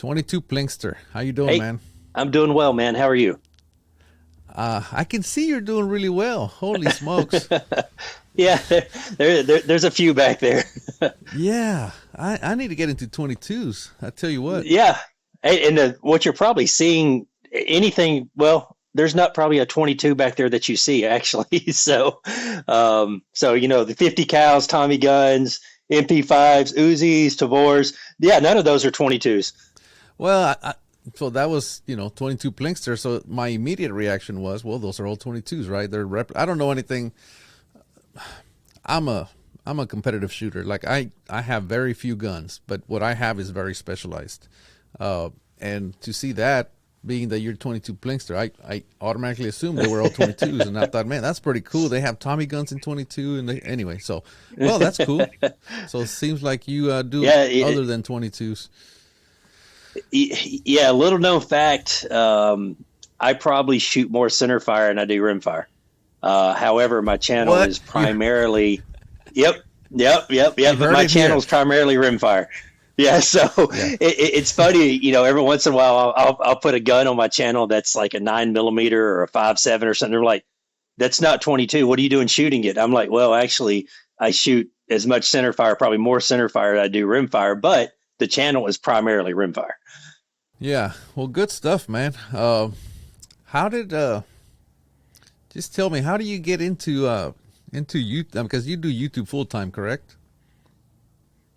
22 Plinkster. How you doing, Hey, man? I'm doing well, man. How are you? I can see you're doing really well. Holy smokes. Yeah, there's a few back there. Yeah, I need to get into 22s. I tell you what. Yeah, and what you're probably seeing, anything, well, there's not probably a 22 back there that you see actually. So the 50 cals, Tommy guns, MP5s, Uzis, Tavors. Yeah, none of those are 22s. Well, so that was, 22 Plinkster. So my immediate reaction was, well, those are all 22s, right? I don't know anything. I'm a I'm a competitive shooter. Like I have very few guns, but what I have is very specialized. And to see that, being that you're 22 Plinkster, I automatically assumed they were all 22s, and I thought, man, that's pretty cool. They have Tommy guns in 22, and anyway, so well, that's cool. So it seems like you do Yeah, other than 22s. yeah. Little known fact. I probably shoot more centerfire than I do rimfire. However, my channel What is primarily, yep, yep. you But heard my it channel here? is primarily rimfire. Yeah, so Yeah. it's funny, every once in a while I'll put a gun on my channel that's like a 9 millimeter or a 5.7 or something. They're like, that's not 22. What are you doing shooting it? I'm like, well, actually, I shoot as much centerfire, probably more centerfire than I do rimfire, but the channel is primarily rimfire. Yeah. Well, good stuff, man. How did just tell me, how do you get into YouTube? Because you do YouTube full time, correct?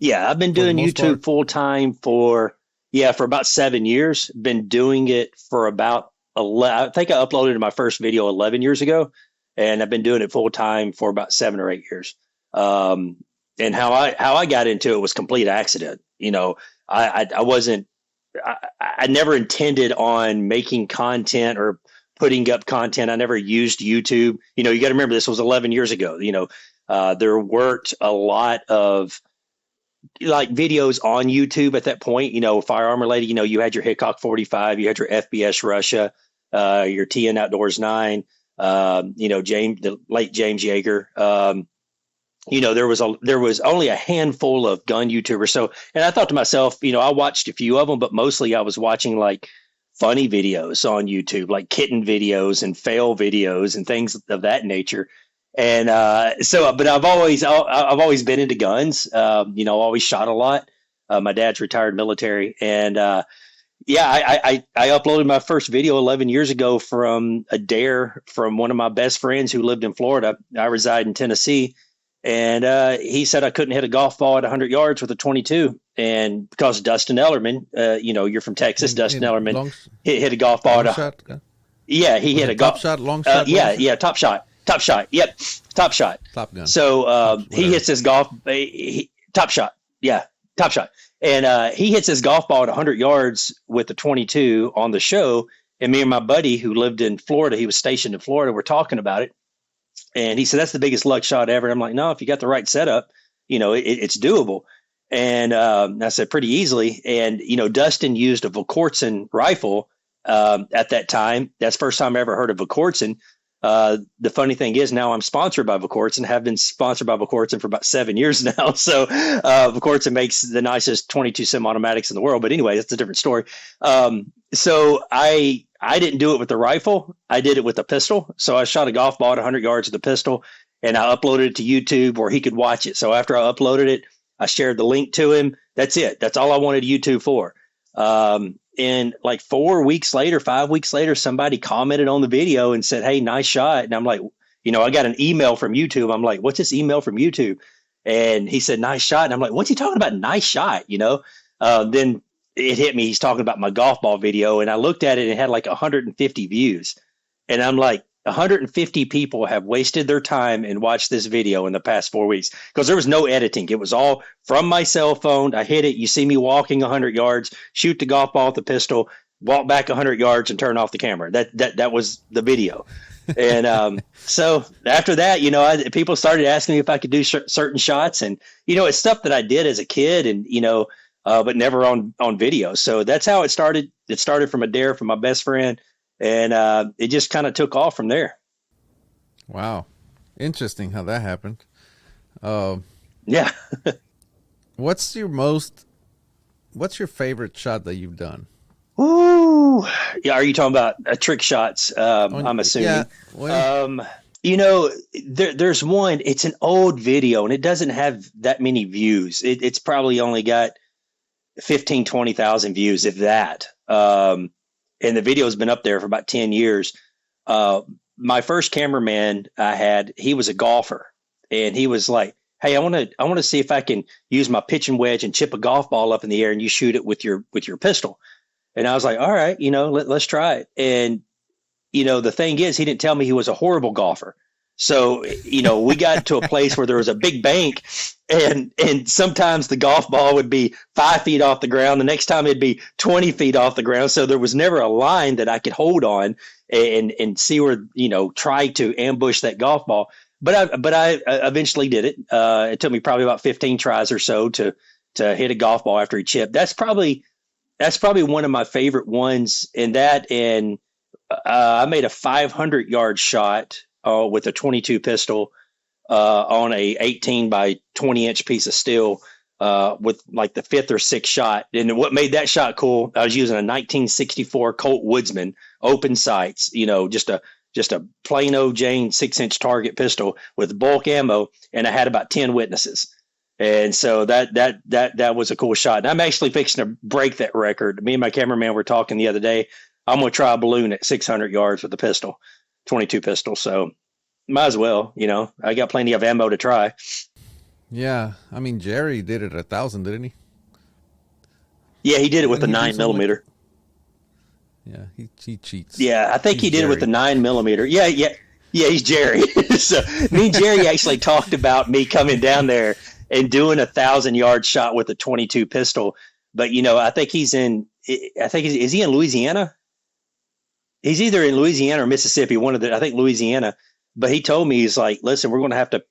Yeah, I've been For the doing most YouTube part. full time for about 7 years. Been doing it for about 11, I think I uploaded my first video 11 years ago, and I've been doing it full time for about 7 or 8 years. Um, and how I got into it was complete accident. I wasn't I never intended on making content or putting up content. I never used YouTube. You got to remember this was 11 years ago. There weren't a lot of like videos on YouTube at that point, firearm related. You had your Hickok 45, you had your FBS Russia, your TN Outdoors 9, the late James Yeager. There was only a handful of gun YouTubers. So, and I thought to myself, I watched a few of them, but mostly I was watching like funny videos on YouTube, like kitten videos and fail videos and things of that nature. And but I've always been into guns. Always shot a lot. My dad's retired military, and yeah, I uploaded my first video 11 years ago from a dare from one of my best friends who lived in Florida. I reside in Tennessee, and he said I couldn't hit a golf ball at 100 yards with a 22. And because Dustin Ellerman, you're from Texas, Dustin In Ellerman long hit a golf ball at long a, shot. yeah, he Was hit a it top golf. shot, long shot? What Yeah, is it? yeah, top shot. Yep, top shot. Top gun. So he Whatever. hits his golf, top shot. Yeah, top shot. And he hits his golf ball at 100 yards with the 22 on the show. And me and my buddy who lived in Florida, he was stationed in Florida, we're talking about it. And he said, that's the biggest luck shot ever. And I'm like, no, if you got the right setup, it's doable. And I said, pretty easily. And, Dustin used a Vukortsen rifle at that time. That's the first time I ever heard of Vukortsen. The funny thing is now I'm sponsored by Vukortsen, have been sponsored by Vukortsen for about 7 years now. So Vukortsen makes the nicest 22 semi-automatics in the world. But anyway, that's a different story. So I didn't do it with the rifle. I did it with a pistol. So I shot a golf ball at 100 yards with a pistol, and I uploaded it to YouTube where he could watch it. So after I uploaded it, I shared the link to him. That's it. That's all I wanted YouTube for. And like 4 weeks later, 5 weeks later, somebody commented on the video and said, hey, nice shot. And I'm like, I got an email from YouTube. I'm like, what's this email from YouTube? And he said, nice shot. And I'm like, what's he talking about? Nice shot, Then it hit me. He's talking about my golf ball video. And I looked at it and it had like 150 views. And I'm like, 150 people have wasted their time and watched this video in the past 4 weeks because there was no editing. It was all from my cell phone. I hit it. You see me walking 100 yards, shoot the golf ball with the pistol, walk back 100 yards and turn off the camera. That was the video. And so after that, people started asking me if I could do certain shots, and it's stuff that I did as a kid, and but never on video. So that's how it started. It started from a dare from my best friend, and it just kind of took off from there. Wow. Interesting how that happened. Uh, Yeah. what's your most what's your favorite shot that you've done? Ooh, yeah. Are you talking about trick shots? I'm assuming. Yeah. Well, There's one. It's an old video, and it doesn't have that many views. It's probably only got 15, 20,000 views, if that. And the video has been up there for about 10 years. My first cameraman I had, he was a golfer, and he was like, "Hey, I want to see if I can use my pitching wedge and chip a golf ball up in the air, and you shoot it with your pistol." And I was like, "All right, let's try it." And the thing is, he didn't tell me he was a horrible golfer. So, we got to a place where there was a big bank, and sometimes the golf ball would be 5 feet off the ground. The next time it'd be 20 feet off the ground. So there was never a line that I could hold on and see where, try to ambush that golf ball. But I eventually did it. It took me probably about 15 tries or so to hit a golf ball after he chipped. That's probably one of my favorite ones in that. And I made a 500-yard shot with a 22 pistol on a 18 by 20 inch piece of steel with like the fifth or sixth shot. And what made that shot cool, I was using a 1964 Colt Woodsman open sights, just a plain old Jane 6-inch target pistol with bulk ammo, and I had about 10 witnesses. And so that was a cool shot. And I'm actually fixing to break that record. Me and my cameraman were talking the other day. I'm going to try a balloon at 600 yards with a pistol, 22 pistol. So might as well, I got plenty of ammo to try. yeah. I mean, Jerry did it 1,000, didn't he? Yeah, he did it with a 9mm. Yeah, he cheats. Yeah, I think he did Jerry. it with the 9mm. Yeah. He's Jerry. So me and Jerry actually talked about me coming down there and doing a 1,000-yard shot with a 22 pistol. But I think is he in Louisiana? He's either in Louisiana or Mississippi. I think Louisiana. But he told me, he's like, "Listen, we're going to have to."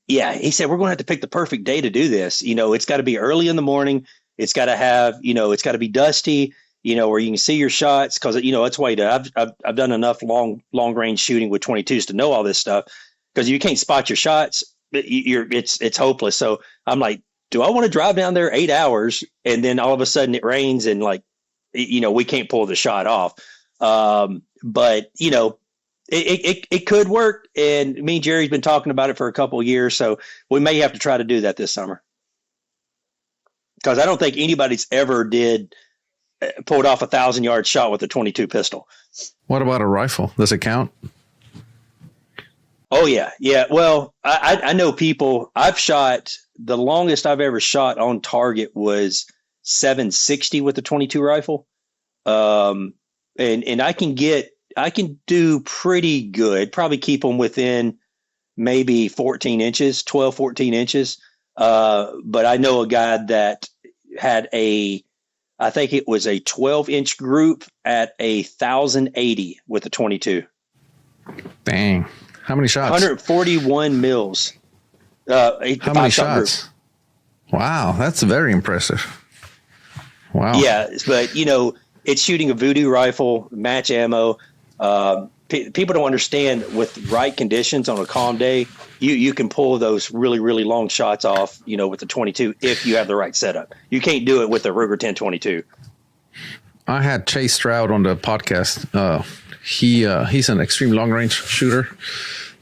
Yeah, he said we're going to have to pick the perfect day to do this. It's got to be early in the morning. It's got to have, it's got to be dusty. Where you can see your shots, because it's way to. I've done enough long range shooting with 22s to know all this stuff, because you can't spot your shots. It's hopeless. So I'm like, do I want to drive down there 8 hours and then all of a sudden it rains and we can't pull the shot off? But it could work. And me and Jerry's been talking about it for a couple of years. So we may have to try to do that this summer, because I don't think anybody's ever pulled off a 1,000-yard shot with a 22 pistol. What about a rifle? Does it count? Oh yeah. Yeah. Well, I know people. I've shot, the longest I've ever shot on target was 760 with a 22 rifle. And I can do pretty good, probably keep them within maybe 14 inches, 12, 14 inches. But I know a guy that had I think it was a 12-inch group at 1,080 with a 22. Dang. How many shots? 141 mils. How many shots? Group. Wow, that's very impressive. Wow. Yeah, but it's shooting a voodoo rifle, match ammo. People don't understand, with right conditions on a calm day, you can pull those really, really long shots off, with the 22 if you have the right setup. You can't do it with the Ruger 1022. I had Chase Stroud on the podcast. He's an extreme long range shooter.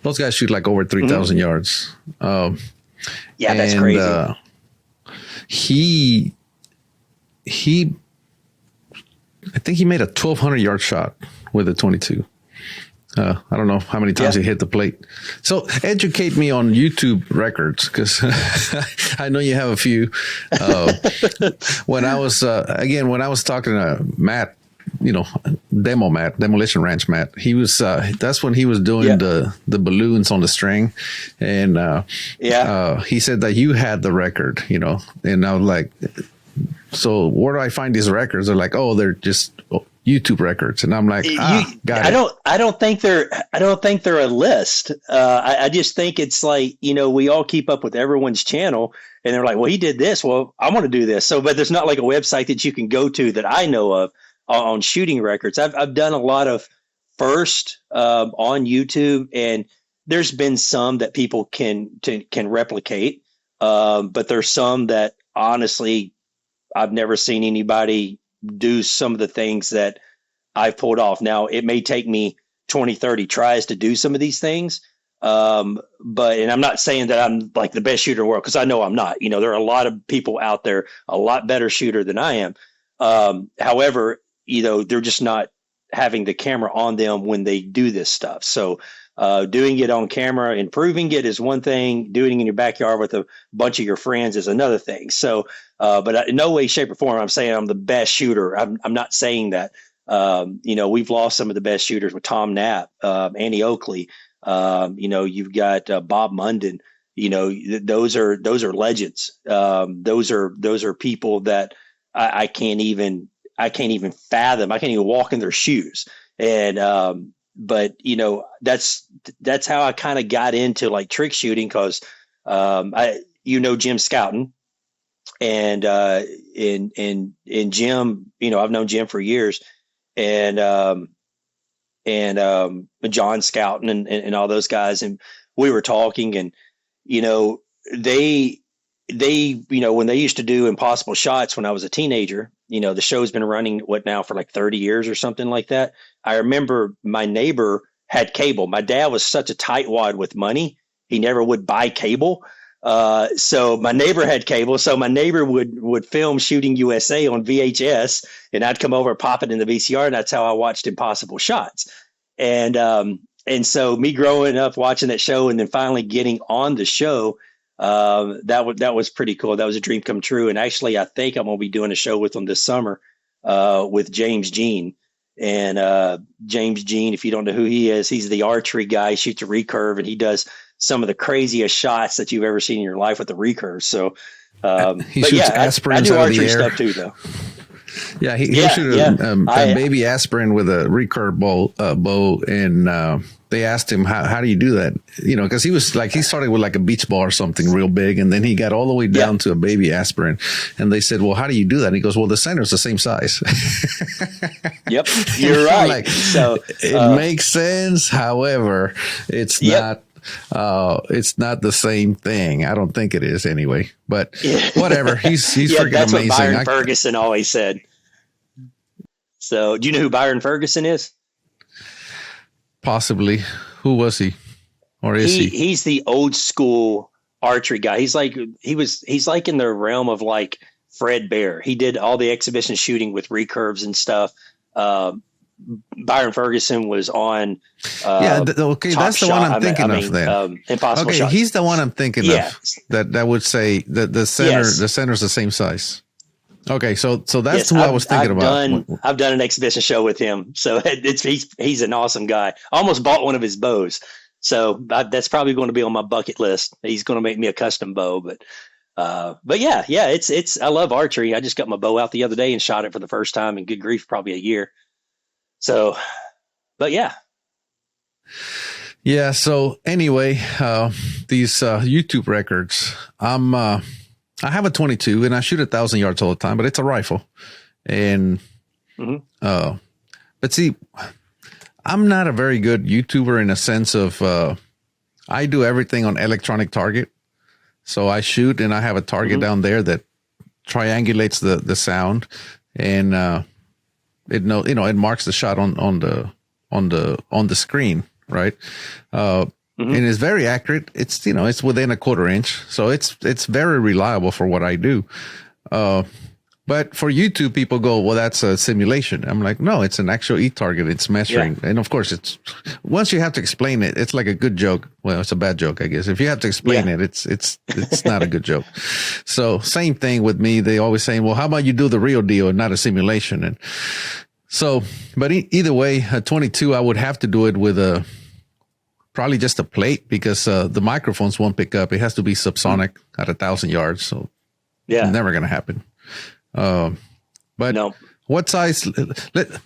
Those guys shoot like over 3,000 yards. Yeah, that's crazy. He I think he made a 1,200-yard shot with a 22. I don't know how many times he hit the plate. So educate me on YouTube records, because I know you have a few. When I was talking to Matt, Demolition Ranch Matt, he was that's when he was doing the balloons on the string, and he said that you had the record, and I was like, so where do I find these records? They're like, oh, they're just YouTube records, and I'm like, got it. I don't think they're a list. I just think it's like, we all keep up with everyone's channel, and they're like, well, he did this. Well, I want to do this. So, but there's not like a website that you can go to that I know of on shooting records. I've done a lot of first on YouTube, and there's been some that people can replicate, but there's some that honestly I've never seen anybody do some of the things that I've pulled off. Now, it may take me 20, 30 tries to do some of these things. And I'm not saying that I'm like the best shooter in the world, because I know I'm not. You know, there are a lot of people out there a lot better shooter than I am. However, you know, they're just not having the camera on them when they do this stuff. So doing it on camera, improving it is one thing. Doing it in your backyard with a bunch of your friends is another thing. So, but in no way, shape, or form, I'm saying I'm the best shooter. I'm not saying that. You know, we've lost some of the best shooters with Tom Knapp, Annie Oakley. You know, you've got Bob Munden. You know, those are legends. Those are people that I can't even fathom. I can't even walk in their shoes. And but you know, that's how I kind of got into like trick shooting, because Jim Scouten, and Jim, you know, I've known Jim for years, and John Scouten and all those guys, and we were talking, and you know, they you know, when they used to do Impossible Shots when I was a teenager, you know, the show's been running for like 30 years or something like that. I remember my neighbor had cable. My dad was such a tightwad with money, he never would buy cable. So my neighbor had cable. So my neighbor would film Shooting USA on VHS, and I'd come over, pop it in the VCR, and that's how I watched Impossible Shots. And so me growing up watching that show and then finally getting on the show, that was pretty cool. That was a dream come true. And actually, I think I'm going to be doing a show with them this summer, with James Jean. And James Jean, if you don't know who he is, he's the archery guy. He shoots a recurve, and he does some of the craziest shots that you've ever seen in your life with the recurve. So, he shoots aspirins I do out of the archery air stuff too, though. Yeah, he'll shoot a baby aspirin with a recurve bow, and they asked him, how do you do that? You know, because he started with like a beach ball or something real big, and then he got all the way down to a baby aspirin. And they said, well, how do you do that? And he goes, well, the center's the same size. Yep, you're right. Like, so it makes sense. However, it's not. It's not the same thing. I don't think it is anyway, but whatever. He's freaking that's amazing. What Byron Ferguson always said. So do you know who Byron Ferguson is? Possibly. Who was he? Or is he? He's the old school archery guy. He's like in the realm of like Fred Bear. He did all the exhibition shooting with recurves and stuff. Byron Ferguson was on. Okay, that's the one I'm thinking of. Then Impossible Shot. He's the one I'm thinking of. That would say that the center's the same size. Okay, so that's who I was thinking about. I've done an exhibition show with him, so he's an awesome guy. I almost bought one of his bows, so that's probably going to be on my bucket list. He's going to make me a custom bow, but yeah, it's I love archery. I just got my bow out the other day and shot it for the first time in good grief, probably a year. So, but yeah. Yeah. So anyway, these YouTube records, I have a 22 and I shoot 1,000 yards all the time, but it's a rifle. And, but see, I'm not a very good YouTuber in a sense of, I do everything on electronic target. So I shoot and I have a target down there that triangulates the sound, and, it marks the shot on the screen. Right. And it's very accurate. It's, it's within a 1/4 inch. So it's very reliable for what I do. But for YouTube, people go, well, that's a simulation. I'm like, no, it's an actual target. It's measuring. Yeah. And of course, once you have to explain it, it's like a good joke. Well, it's a bad joke, I guess. If you have to explain it, it's not a good joke. So same thing with me. They always saying, well, how about you do the real deal and not a simulation? And so, but either way, a 22, I would have to do it with probably just a plate, because the microphones won't pick up. It has to be subsonic at 1,000 yards. So it's never going to happen. But no. What size?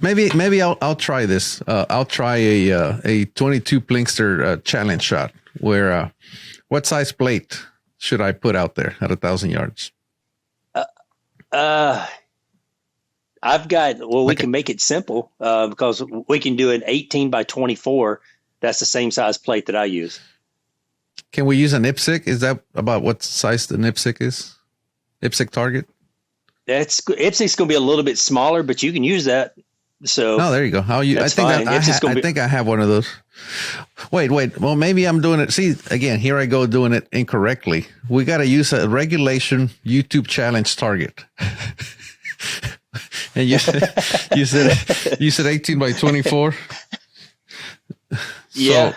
Maybe I'll try this. I'll try a 22 Plinkster challenge shot. Where what size plate should I put out there at 1,000 yards? I've got. Well, we can make it simple because we can do an 18 by 24. That's the same size plate that I use. Can we use an IPSC? Is that about what size the IPSC is? IPSC target? IPSC's going to be a little bit smaller, but you can use that. So Oh, there you go. How you? that's fine. I think I have one of those. Wait. Well, maybe I'm doing it. See, again, here I go doing it incorrectly. We got to use a regulation YouTube challenge target. And you said 18 by 24. Yeah,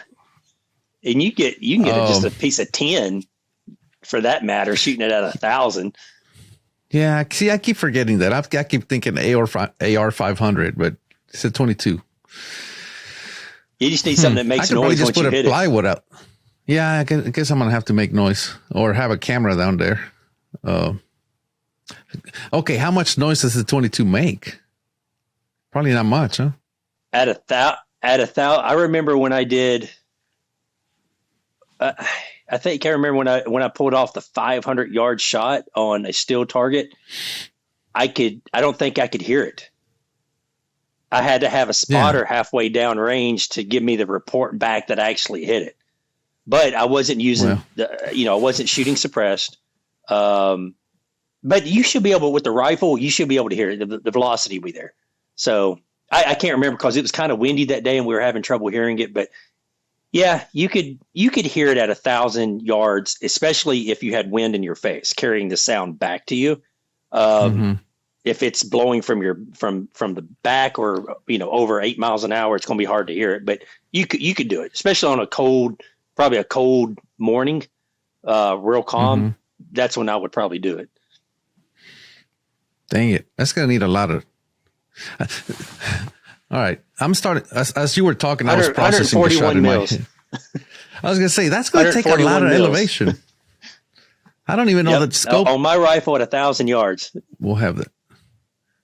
and you can get just a piece of tin, for that matter, shooting it at 1,000. Yeah, see, I keep forgetting that. I keep thinking AR 500, but it's a 22. You just need something that makes noise once you hit it. Plywood out. Yeah, I guess I'm gonna have to make noise or have a camera down there. Okay, how much noise does the 22 make? Probably not much, huh? At 1,000, I remember when I did. I think I remember when I pulled off the 500-yard shot on a steel target. I don't think I could hear it. I had to have a spotter halfway down range to give me the report back that I actually hit it. But I wasn't using I wasn't shooting suppressed. But you should be able, with the rifle, you should be able to hear it. The velocity will be there. So I can't remember because it was kind of windy that day and we were having trouble hearing it. But yeah, you could hear it at 1,000 yards, especially if you had wind in your face, carrying the sound back to you. If it's blowing from the back or over 8 miles an hour, it's going to be hard to hear it. But you could do it, especially on probably a cold morning, real calm. That's when I would probably do it. Dang it, that's going to need a lot of. All right, I'm starting as you were talking. I was processing the shot in my head. I was going to say that's going to take a lot of elevation. I don't even know that scope on my rifle at 1,000 yards. We'll have that.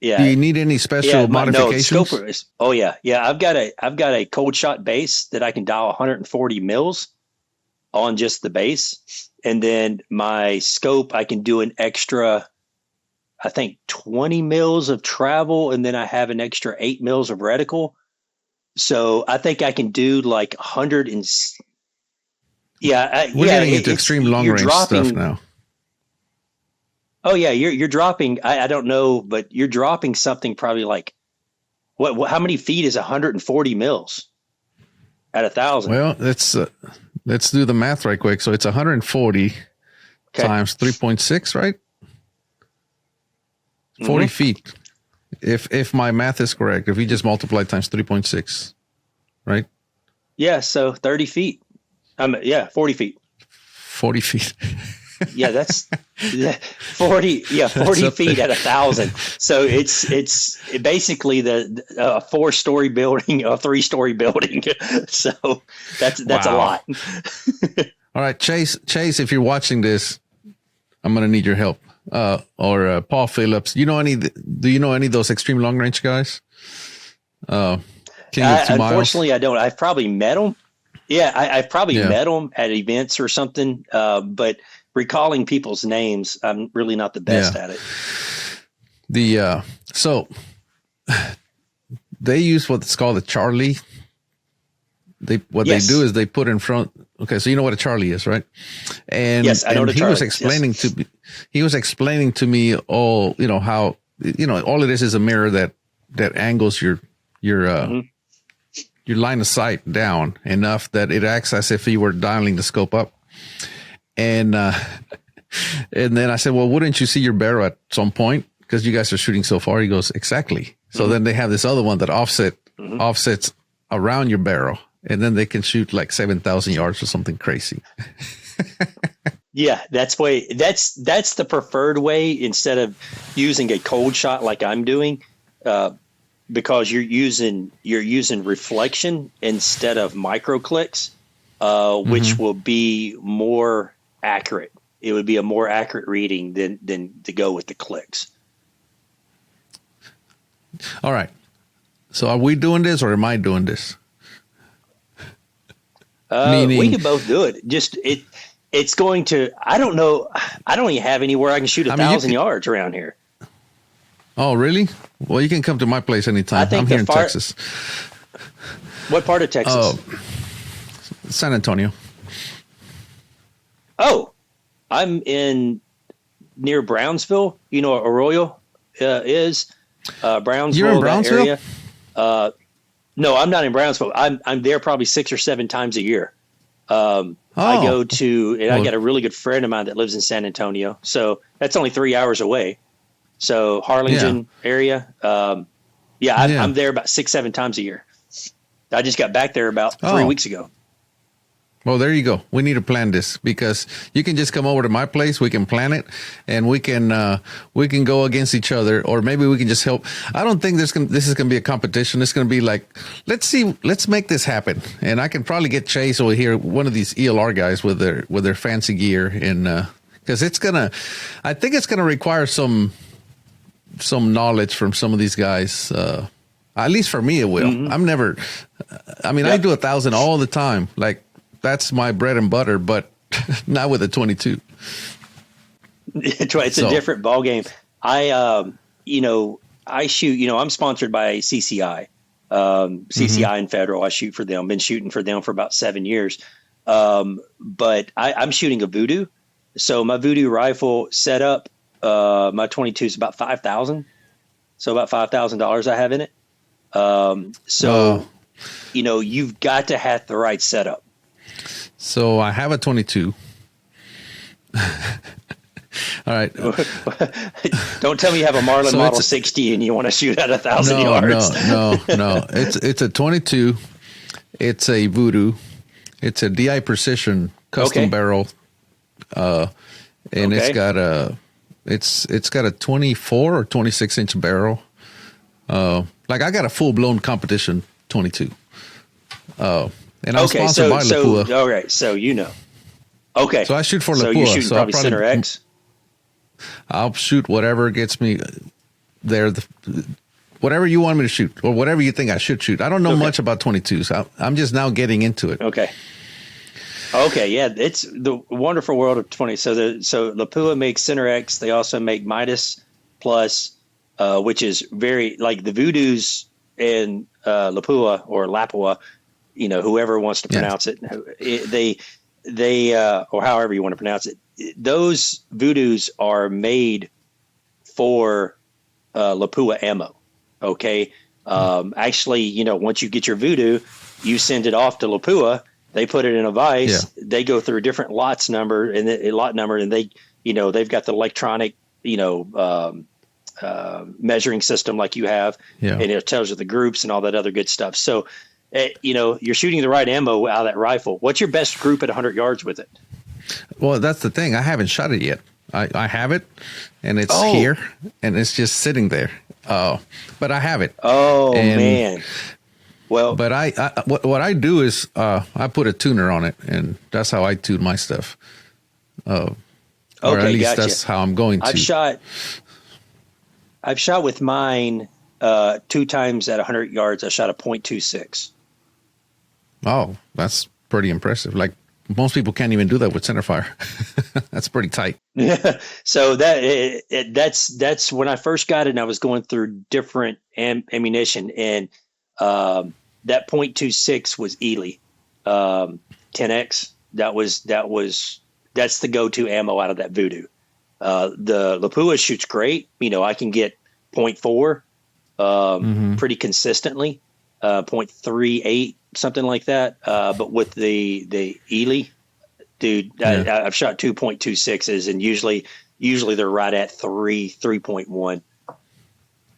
Yeah. Do you need any special modifications? No, yeah. I've got a cold shot base that I can dial 140 mils on just the base, and then my scope I can do an extra, I think 20 mils of travel, and then I have an extra 8 mils of reticle. So I think I can do like 100 and we're getting into extreme long range stuff now. Oh yeah, you're dropping. I don't know, but you're dropping something probably like what? How many feet is 140 mils at 1,000? Well, let's do the math right quick. So it's 140 times 3.6, right? 40 feet. If my math is correct, if we just multiply times 3.6, right? Yeah, so 30 feet. 40 feet. 40 feet. Yeah, that's 40. Yeah, 40 feet at 1,000. So it's basically the 4-story building, a 3-story building. So that's a lot. All right, Chase, if you're watching this, I'm gonna need your help. Or Paul Phillips. Do you know any of those extreme long range guys? Unfortunately, I don't. I've probably met them. Yeah, I've probably met them at events or something. But recalling people's names, I'm really not the best at it. So they use what's called a Charlie. They do is they put in front. Okay, so you know what a Charlie is, right? And yes, I know what a Charlie is. He was explaining to me all, how, all it is a mirror that angles your line of sight down enough that it acts as if you were dialing the scope up. And then I said, well, wouldn't you see your barrel at some point? Because you guys are shooting so far. He goes, exactly. So then they have this other one that offsets around your barrel. And then they can shoot like 7,000 yards or something crazy. Yeah, that's the preferred way instead of using a cold shot like I'm doing, because you're using reflection instead of micro clicks, which will be more accurate. It would be a more accurate reading than to go with the clicks. All right. So are we doing this or am I doing this? Meaning, we can both do it. Just it's going to. I don't know. I don't even have anywhere I can shoot 1,000 yards around here. Oh, really? Well, you can come to my place anytime. I'm here in Texas. What part of Texas? San Antonio. Oh, I'm in near Brownsville. You know Arroyo? is. Brownsville, You're in that Brownsville? area. No, I'm not in Brownsville. I'm there probably 6 or 7 times a year. I go to, and I got a really good friend of mine that lives in San Antonio. So that's only 3 hours away. So Harlingen area. I'm there about 6, 7 times a year. I just got back there about 3 weeks ago. Well, there you go. We need to plan this because you can just come over to my place. We can plan it, and we can go against each other, or maybe we can just help. I don't think this is going to be a competition. It's going to be like, let's make this happen. And I can probably get Chase over here, one of these ELR guys with their fancy gear, and because I think it's gonna require some knowledge from some of these guys. At least for me, it will. Mm-hmm. I do 1,000 all the time. Like, that's my bread and butter, but not with a 22. It's a different ball game. I shoot, I'm sponsored by CCI, CCI and Federal. I shoot for them, been shooting for them for about 7 years. But I'm shooting a Voodoo. So my Voodoo rifle setup, my 22 is about $5,000. So about $5,000 I have in it. You've got to have the right setup. So I have a 22. All right. Don't tell me you have a Marlin Model 60 and you want to shoot at 1,000 yards. No. It's a 22. It's a Voodoo. It's a DI Precision custom barrel. It's got a 24 or 26 inch barrel. I got a full blown competition 22. And I'm sponsored by Lapua. All right, so Okay. So I shoot for Lapua. So you're shooting probably Center X? I'll shoot whatever gets me there. Whatever you want me to shoot, or whatever you think I should shoot. I don't know much about 22s. I'm just now getting into it. Okay, yeah. It's the wonderful world of 20. So Lapua makes Center X. They also make Midas Plus, which is very, like, the Voodoos and Lapua or Lapua, whoever wants to pronounce it, they or however you want to pronounce it, those Voodoos are made for Lapua ammo. Okay. Actually, once you get your Voodoo, you send it off to Lapua. They put it in a vise. Yeah. They go through a different lot number, and they, they've got the electronic, measuring system like you have, and it tells you the groups and all that other good stuff. So, you're shooting the right ammo out of that rifle. What's your best group at 100 yards with it? Well, that's the thing. I haven't shot it yet. I have it, and it's here, and it's just sitting there. But I have it. Oh, man. Well, but what I do is I put a tuner on it, and that's how I tune my stuff. Or at least that's how I'm going to. I've shot with mine 2 times at 100 yards. I shot a .26. Oh, that's pretty impressive. Like, most people can't even do that with Centerfire. That's pretty tight. Yeah. So that's when I first got it, and I was going through different ammunition, and that .26 was Ely 10X. That's the go-to ammo out of that Voodoo. The Lapua shoots great. I can get .4 pretty consistently, .38, something like that. But with the Ely, dude, I've shot 2 .26s, and usually they're right at 3.1.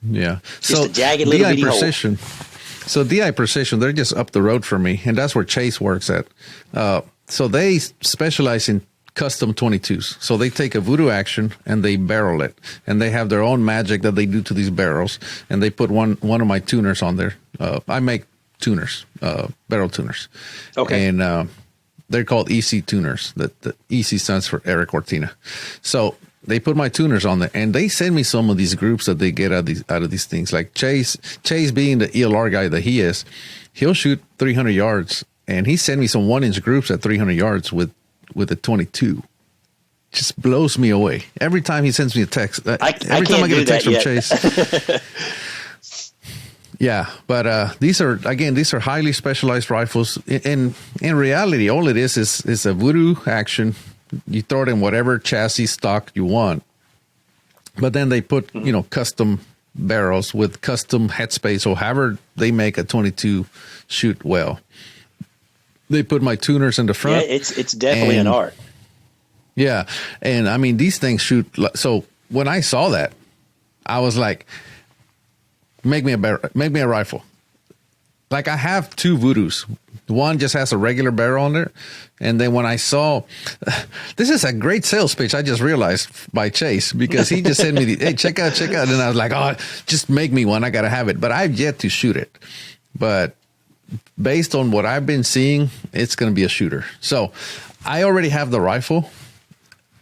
Yeah. Just a jagged little bitty hole. So DI Precision, they're just up the road from me, and that's where Chase works at. So they specialize in custom 22s. So they take a Voodoo action and they barrel it, and they have their own magic that they do to these barrels, and they put one of my tuners on there. I make tuners, barrel tuners. Okay. And they're called EC tuners. The EC stands for Eric Cortina. So they put my tuners on there, and they send me some of these groups that they get out of these things. Like Chase being the ELR guy that he is, he'll shoot 300 yards, and he sent me some 1-inch groups at 300 yards with a 22. Just blows me away every time he sends me a text. Every time I get a text from Chase. Yeah, but these are highly specialized rifles. In reality, all it is a Voodoo action. You throw it in whatever chassis stock you want, But then they put, custom barrels with custom headspace or however they make a 22 shoot well. They put my tuners in the front. Yeah, it's definitely an art. Yeah. And I mean, these things shoot. So when I saw that, I was like, make me a rifle. Like I have 2 Voodoos. One just has a regular barrel on there. And then when I saw, this is a great sales pitch, I just realized by Chase, because he just sent me, hey, check out. And I was like, oh, just make me one. I got to have it. But I've yet to shoot it. But based on what I've been seeing, it's going to be a shooter. So I already have the rifle.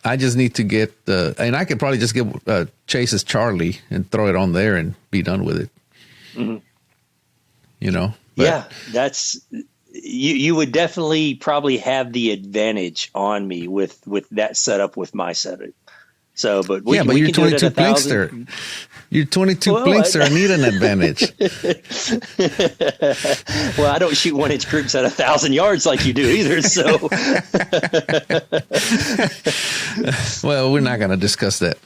I just need to get and I could probably just get Chase's Charlie and throw it on there and be done with it. Mm-hmm. But, yeah, that's you would definitely probably have the advantage on me with that setup with my setup. So, but we you're can 22 Plinkster. You're 22 Plinkster. I need an advantage. Well, I don't shoot 1-inch groups at 1,000 yards like you do either. So, well, we're not going to discuss that.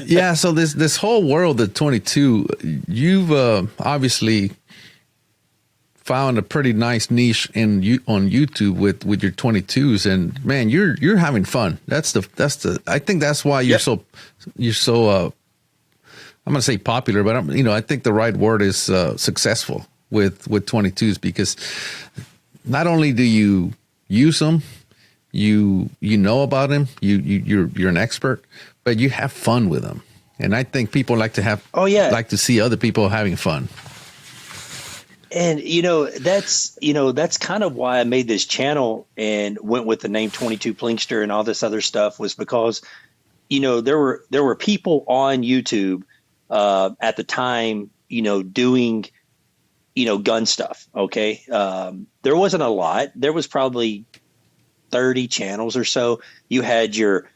Yeah. So this whole world of 22, you've obviously found a pretty nice niche on YouTube with your 22s, and man, you're having fun. That's the I think that's why you're so I'm going to say popular, but I think the right word is successful with 22s, because not only do you use them, you know about them, you're an expert, but you have fun with them. And I think people like to like to see other people having fun. And that's kind of why I made this channel and went with the name 22 Plinkster and all this other stuff, was because there were people on YouTube at the time doing gun stuff. Okay, there wasn't a lot. There was probably 30 channels or so. You had your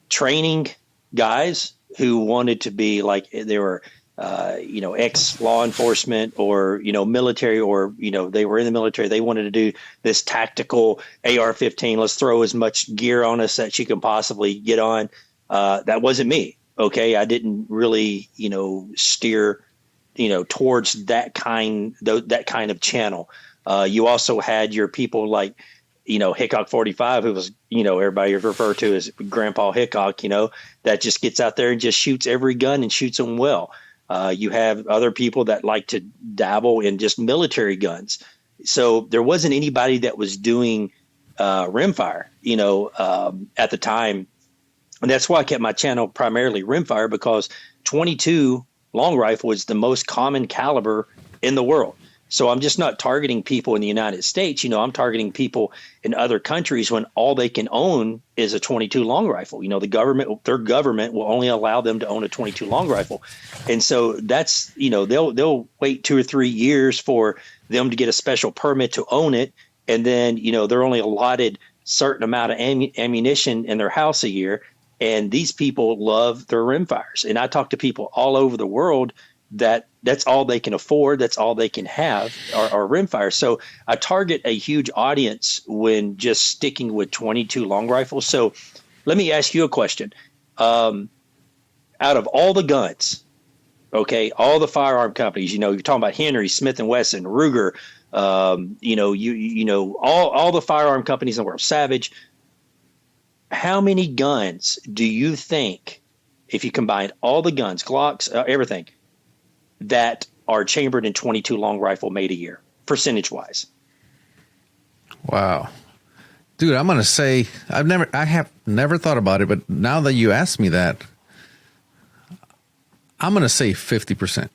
training guys who wanted to be like, they were ex law enforcement or military, or they were in the military. They wanted to do this tactical AR-15. Let's throw as much gear on us that you can possibly get on. That wasn't me. Okay, I didn't really steer towards that kind of channel. You also had your people like Hickok 45, who was everybody referred to as Grandpa Hickok, that just gets out there and just shoots every gun and shoots them well. You have other people that like to dabble in just military guns. So there wasn't anybody that was doing rimfire, at the time. And that's why I kept my channel primarily rimfire, because 22 long rifle is the most common caliber in the world. So I'm just not targeting people in the United States. I'm targeting people in other countries when all they can own is a 22 long rifle. Their government will only allow them to own a 22 long rifle. And so that's, they'll wait 2 or 3 years for them to get a special permit to own it. And then, they're only allotted certain amount of ammunition in their house a year. And these people love their rimfires. And I talk to people all over the world that's all they can afford. That's all they can have are rimfire. So I target a huge audience when just sticking with 22 long rifles. So let me ask you a question. Out of all the guns, okay, all the firearm companies, you're talking about Henry, Smith & Wesson, Ruger, all the firearm companies in the world, Savage. How many guns do you think, if you combine all the guns, Glocks, everything, that are chambered in 22 long rifle made a year, percentage wise? Wow. Dude, I'm going to say I have never thought about it, but now that you asked me that, I'm going to say 50%.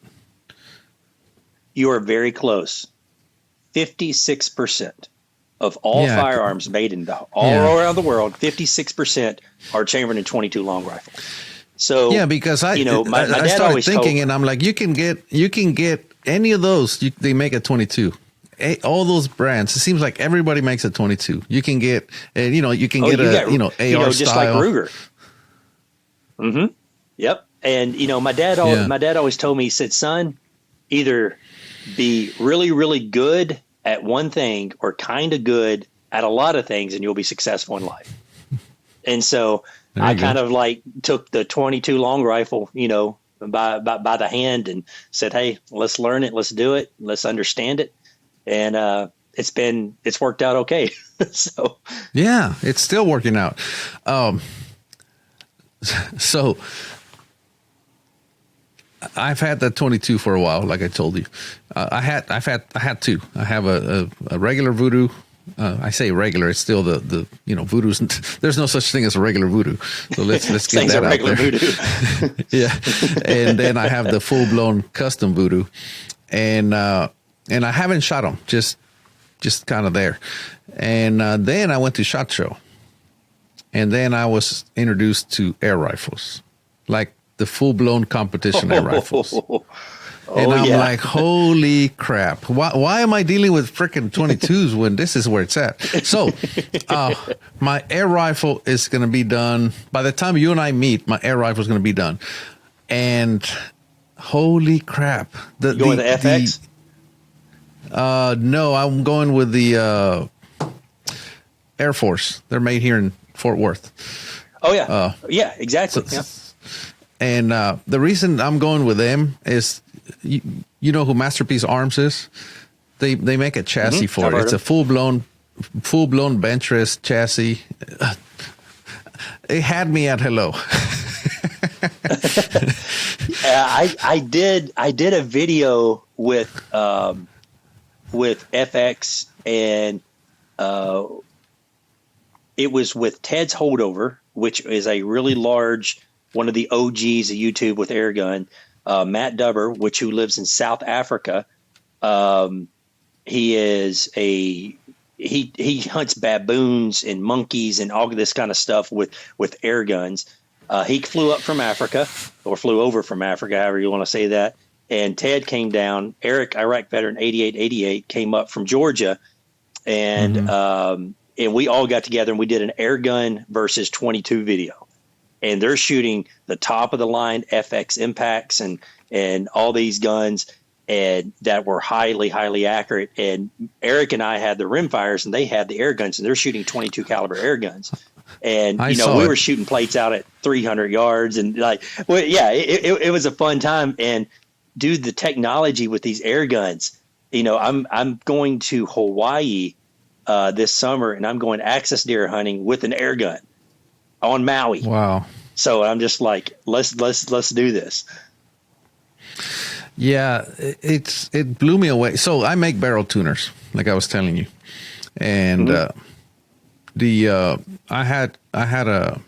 You are very close. 56% of all firearms made in all around the world, 56% are chambered in 22 long rifle. So yeah, because my dad started thinking, and I'm like, you can get any of those. They make a 22. All those brands. It seems like everybody makes a 22. You can get, you can get AR just style. like Ruger. Mm-hmm. Yep. And my dad always told me, he said, son, either be really, really good at one thing or kind of good at a lot of things, and you'll be successful in life. And so I kind of like took the 22 long rifle, by the hand and said, "Hey, let's learn it. Let's do it. Let's understand it." And it's worked out okay. So yeah, it's still working out. So I've had that 22 for a while, like I told you. I had two. I have a regular voodoo. I say regular. It's still the voodoo's. There's no such thing as a regular voodoo. So let's get that out there. Voodoo. Yeah, and then I have the full blown custom voodoo, and I haven't shot them. Just kind of there, and then I went to SHOT Show, and then I was introduced to air rifles, like the full blown competition air rifles. And I'm like, holy crap. Why am I dealing with freaking 22s when this is where it's at? So my air rifle is going to be done. By the time you and I meet, my air rifle is going to be done. And holy crap. You going with the FX? No, I'm going with the Air Force. They're made here in Fort Worth. Oh, yeah. Yeah, exactly. So, yeah. And the reason I'm going with them is, you know who Masterpiece Arms is? They make a chassis for it. It's a full blown bench rest chassis. It had me at hello. I did a video with FX, and it was with Ted's Holdover, which is a really large, one of the OGs of YouTube with air gun. Matt Dubber, who lives in South Africa. He hunts baboons and monkeys and all of this kind of stuff with air guns. He flew up from Africa, or flew over from Africa, however you want to say that. And Ted came down. Eric, Iraq veteran 8888, came up from Georgia, and we all got together and we did an air gun versus 22 video. And they're shooting the top of the line FX impacts and all these guns, and that were highly, highly accurate. And Eric and I had the rimfires, and they had the air guns, and they're shooting 22 caliber air guns. And we were shooting plates out at 300 yards, and it was a fun time. And dude, the technology with these air guns, I'm going to Hawaii this summer, and I'm going axis deer hunting with an air gun on Maui. Wow. So I'm just like, let's do this. Yeah, it blew me away. So I make barrel tuners, like I was telling you. And I had a,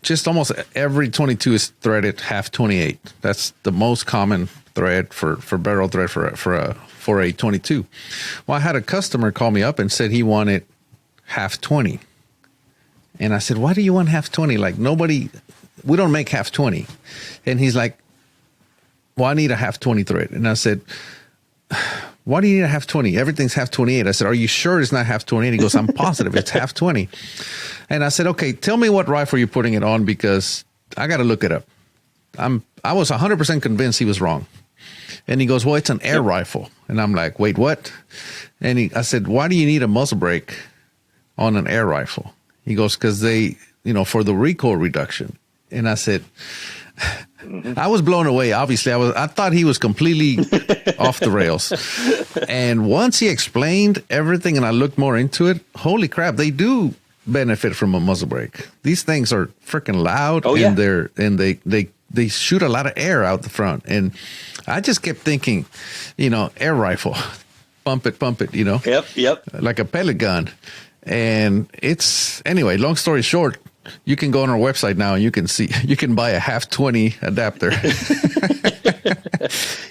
just almost every 22 is threaded half 28. That's the most common thread for barrel thread for a 22. Well, I had a customer call me up and said he wanted half 20. And I said, why do you want half 20? Like, we don't make half 20. And he's like, well, I need a half 20 thread. And I said, why do you need a half 20? Everything's half 28. I said, are you sure it's not half 28? He goes, I'm positive it's half 20. And I said, okay, tell me what rifle you're putting it on, because I got to look it up. I was 100% convinced he was wrong. And he goes, well, it's an air rifle. And I'm like, wait, what? And I said, why do you need a muzzle brake on an air rifle? He goes, because they, for the recoil reduction. And I said, I was blown away. Obviously, I thought he was completely off the rails. And once he explained everything and I looked more into it, holy crap, they do benefit from a muzzle brake. These things are freaking loud, and they shoot a lot of air out the front. And I just kept thinking, air rifle, pump it, Yep. like a pellet gun. And anyway, long story short, you can go on our website now and you can buy a half 20 adapter.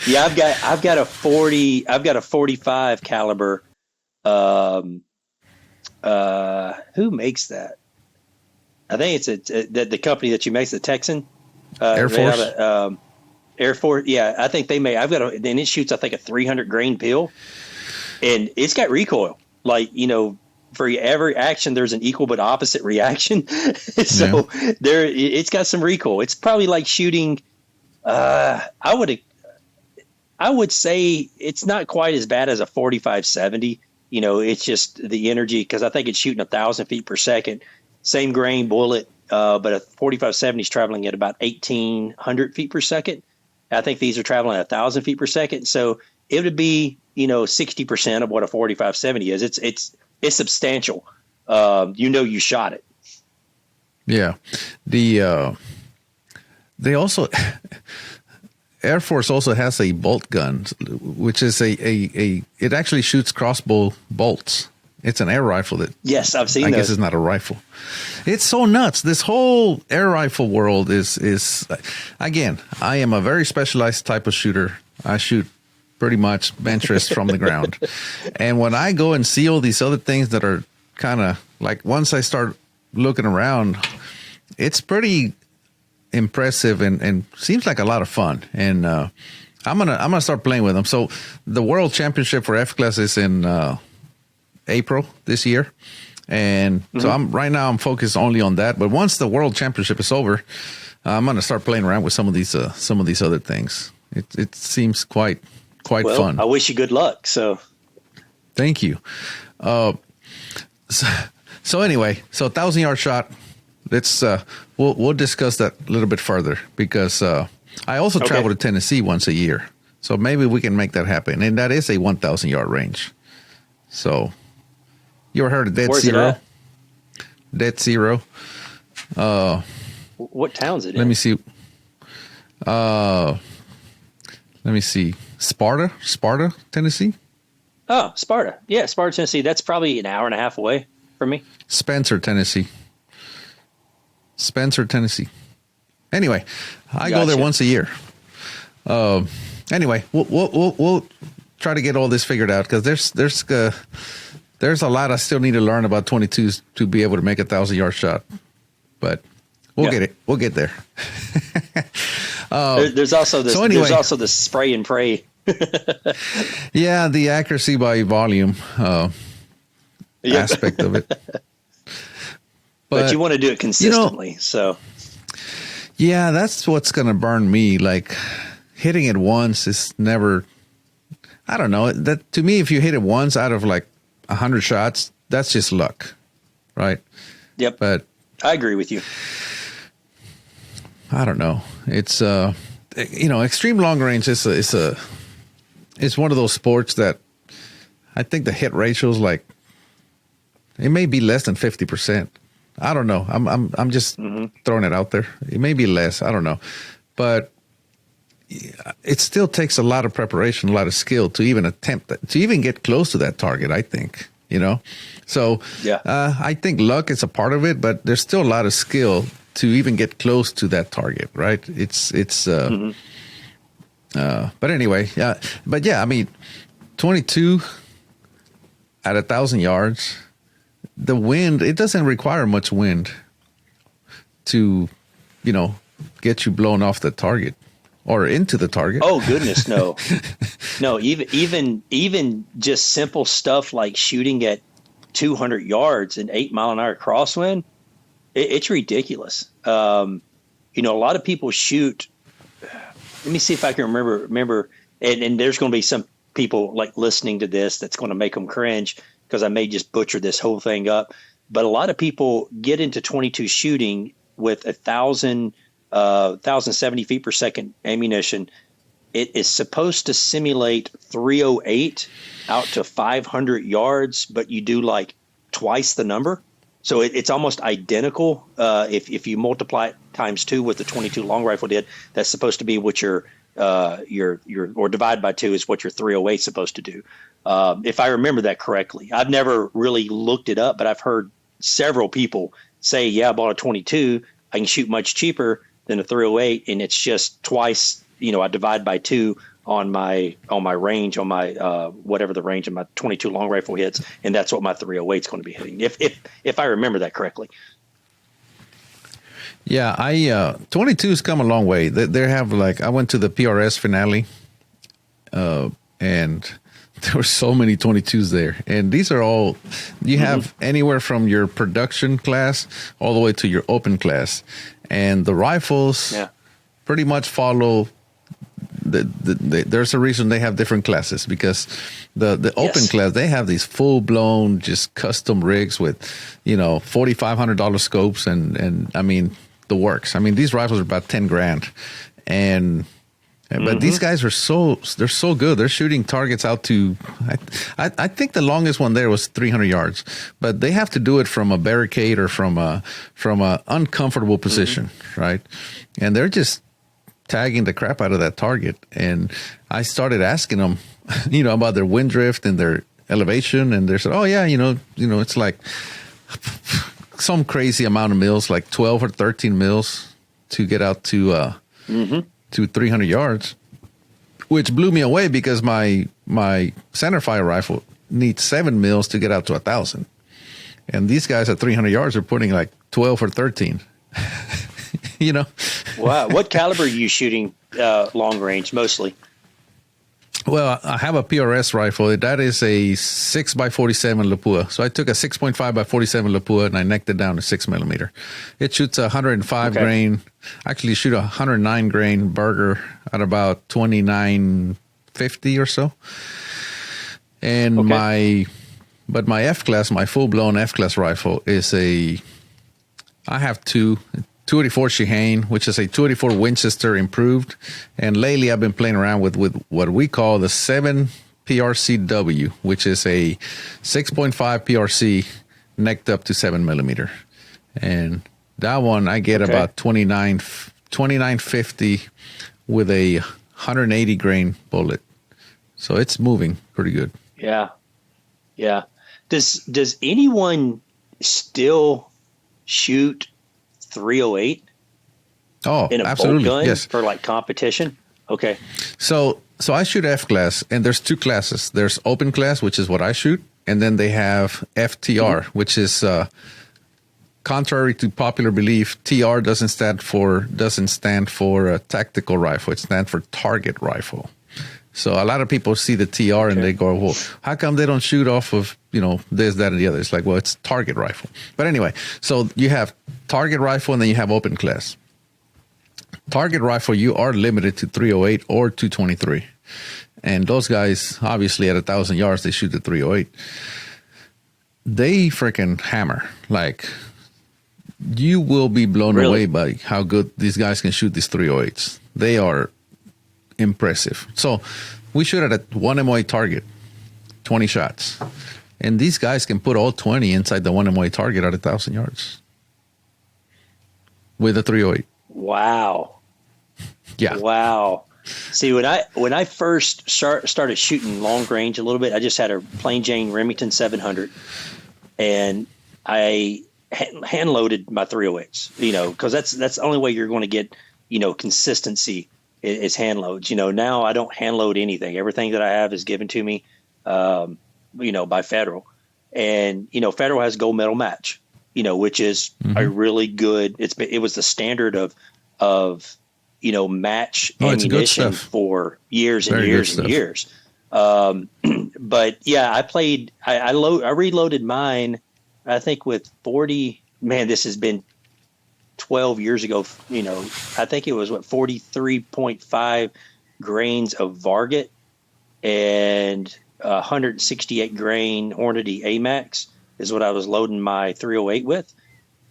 Yeah, I've got a 45 caliber. Who makes that? I think it's the company that you makes, the Texan Air Force. Air Force. Yeah, I think they may. And it shoots, I think, a 300 grain pill, and it's got recoil. Like, for every action, there's an equal but opposite reaction. So it's got some recoil. It's probably like shooting. I would say it's not quite as bad as a 45-70. It's just the energy, because I think it's shooting 1,000 feet per second. same grain bullet, but a 45-70 is traveling at about 1,800 feet per second. I think these are traveling at 1,000 feet per second. So it would be, 60% of what a 45-70 is. It's substantial. You shot it. Yeah. They also Air Force also has a bolt gun, which is it actually shoots crossbow bolts. It's an air rifle that, yes, I've seen. I guess it's not a rifle. It's so nuts. This whole air rifle world is again, I am a very specialized type of shooter. I shoot pretty much bench rest from the ground. And when I go and see all these other things that are kind of like, once I start looking around, it's pretty impressive and seems like a lot of fun. And I'm gonna start playing with them. So the World Championship for F class is in April this year, and so I'm focused only on that. But once the World Championship is over, I'm gonna start playing around with some of these other things. It seems quite fun. I wish you good luck. So thank you. So anyway, 1,000-yard shot. Let's we'll discuss that a little bit further, because I also travel to Tennessee once a year, so maybe we can make that happen. And that is a 1,000-yard range. So you ever heard of Dead Zero? Dead Zero. What town's it in? Let me see. Sparta, Tennessee. Oh, Sparta. Yeah, Sparta, Tennessee. That's probably an hour and a half away from me. Spencer, Tennessee. Anyway, I go there once a year. Anyway, we'll try to get all this figured out, because there's a lot I still need to learn about 22s to be able to make a 1,000-yard shot. But we'll get it. We'll get there. There's also this. There's also the spray and pray. Yeah, the accuracy by volume aspect of it. But you want to do it consistently. So yeah, that's what's going to burn me. Like, hitting it once is never. I don't know. That, to me, if you hit it once out of like 100 shots, that's just luck, right? Yep. But I agree with you. I don't know. It's extreme long range is it's one of those sports that I think the hit ratio is like, it may be less than 50%. I don't know. I'm just throwing it out there. It may be less. I don't know, but it still takes a lot of preparation, a lot of skill to even attempt that, to even get close to that target, I think, So yeah, I think luck is a part of it, but there's still a lot of skill to even get close to that target, right? But anyway, yeah. But yeah, I mean, 22 at 1,000 yards, the wind, it doesn't require much wind to, get you blown off the target or into the target. Oh goodness, no. No, even just simple stuff like shooting at 200 yards and 8-mile-an-hour crosswind, it's ridiculous. A lot of people shoot. Let me see if I can remember. And there's going to be some people like listening to this that's going to make them cringe, because I may just butcher this whole thing up. But a lot of people get into 22 shooting with 1,070 feet per second ammunition. It is supposed to simulate 308 out to 500 yards, but you do like twice the number. So it's almost identical. If you multiply it times 2 what the 22 long rifle did, that's supposed to be what your or divide by 2 is what your 308 is supposed to do. If I remember that correctly. I've never really looked it up, but I've heard several people say, yeah, I bought a 22. I can shoot much cheaper than a 308, and it's just twice. I divide by 2 on my range, on my whatever the range of my 22 long rifle hits, and that's what my 308 is going to be hitting. If I remember that correctly. Yeah, 22's come a long way. They have, like, I went to the PRS finale, and there were so many 22s there. And these are all, you have anywhere from your production class all the way to your open class. And the rifles pretty much follow there's a reason they have different classes, because the open class, they have these full blown just custom rigs with, $4,500 scopes and I mean the works. I mean, these rifles are about 10 grand, but these guys are they're so good. They're shooting targets out to, I think the longest one there was 300 yards, but they have to do it from a barricade or from a uncomfortable position, right? And they're just tagging the crap out of that target. And I started asking them, about their wind drift and their elevation, and they said, "Oh yeah, it's like some crazy amount of mils, like 12 or 13 mils to get out to 300 yards," which blew me away, because my Centerfire rifle needs 7 mils to get out to 1,000, and these guys at 300 yards are putting like 12 or 13. Wow, what caliber are you shooting long range mostly? Well, I have a PRS rifle. That is a 6x47 Lapua. So I took a 6.5x47 Lapua and I necked it down to 6mm. It shoots 105 grain. Actually, shoot 109 grain Burger at about 2950 or so. And my F class, my full blown F class rifle is I have 284 Shihane, which is a 284 Winchester improved. And lately I've been playing around with what we call the 7 PRCW, which is a 6.5 PRC necked up to 7mm. And that one I get about 2950 with a 180 grain bullet. So it's moving pretty good. Yeah. Yeah. Does anyone still shoot 308 in a absolutely bolt gun, yes, for like competition? Okay. So I shoot F class, and there's 2 classes. There's open class, which is what I shoot, and then they have FTR, which is contrary to popular belief. TR doesn't stand for a tactical rifle. It stands for target rifle. So a lot of people see the TR and they go, "Well, how come they don't shoot off of, this, that, and the other?" It's like, well, it's target rifle. But anyway, so you have target rifle and then you have open class. Target rifle, you are limited to 308 or 223. And those guys, obviously at 1,000 yards, they shoot the 308. They freaking hammer. Like, you will be blown away by how good these guys can shoot these 308s. They are impressive. So we shoot at a 1 MOA target, 20 shots. And these guys can put all 20 inside the 1 MOA target at 1,000 yards with a 308. Wow. Yeah. Wow. See, when I first started shooting long range a little bit, I just had a plain Jane Remington 700, and I hand loaded my 308s, because that's the only way you're going to get, consistency is hand loads. Now I don't hand load anything. Everything that I have is given to me, by Federal, and, Federal has gold medal match, which is a really good, it was the standard of match ammunition for years and years and years. But yeah, I reloaded mine, I think with 40, man, this has been 12 years ago, I think it was 43.5 grains of Varget and 168 grain Hornady AMAX is what I was loading my 308 with.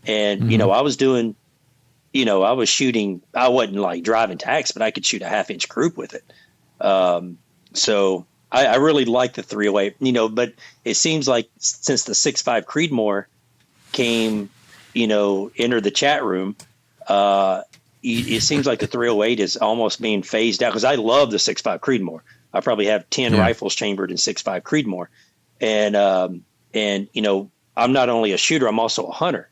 And, I was doing, I was shooting, I wasn't like driving tacks, but I could shoot a 1/2-inch group with it. So I really like the 308, but it seems like since the 6.5 Creedmoor came, entered the chat room, it seems like the 308 is almost being phased out, because I love the 6.5 Creedmoor. I probably have 10 rifles chambered in 6.5 Creedmoor. And I'm not only a shooter, I'm also a hunter.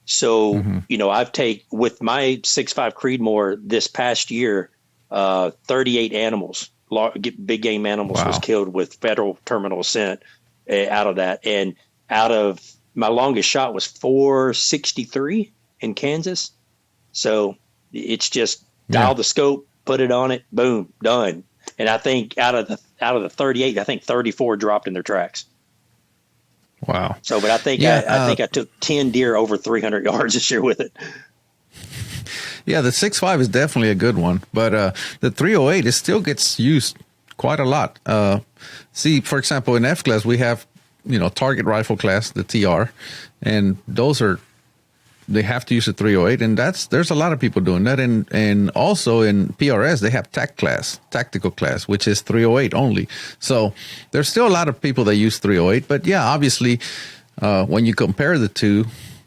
So, I've with my 6.5 Creedmoor this past year, 38 animals, big game animals was killed with Federal terminal scent out of that. And out of my longest shot was 463 in Kansas. So it's just dial the scope, put it on it, boom, done. And I think out of the 38, I think 34 dropped in their tracks. Wow. So, but I think I took 10 deer over 300 yards this year with it. Yeah, the 6.5 is definitely a good one, but the 308 it still gets used quite a lot. See, for example, in F class we have target rifle class, the TR, and those are they have to use a 308, and there's a lot of people doing that, and also in PRS they have tactical class, which is 308 only. So there's still a lot of people that use 308, but yeah, obviously when you compare the two.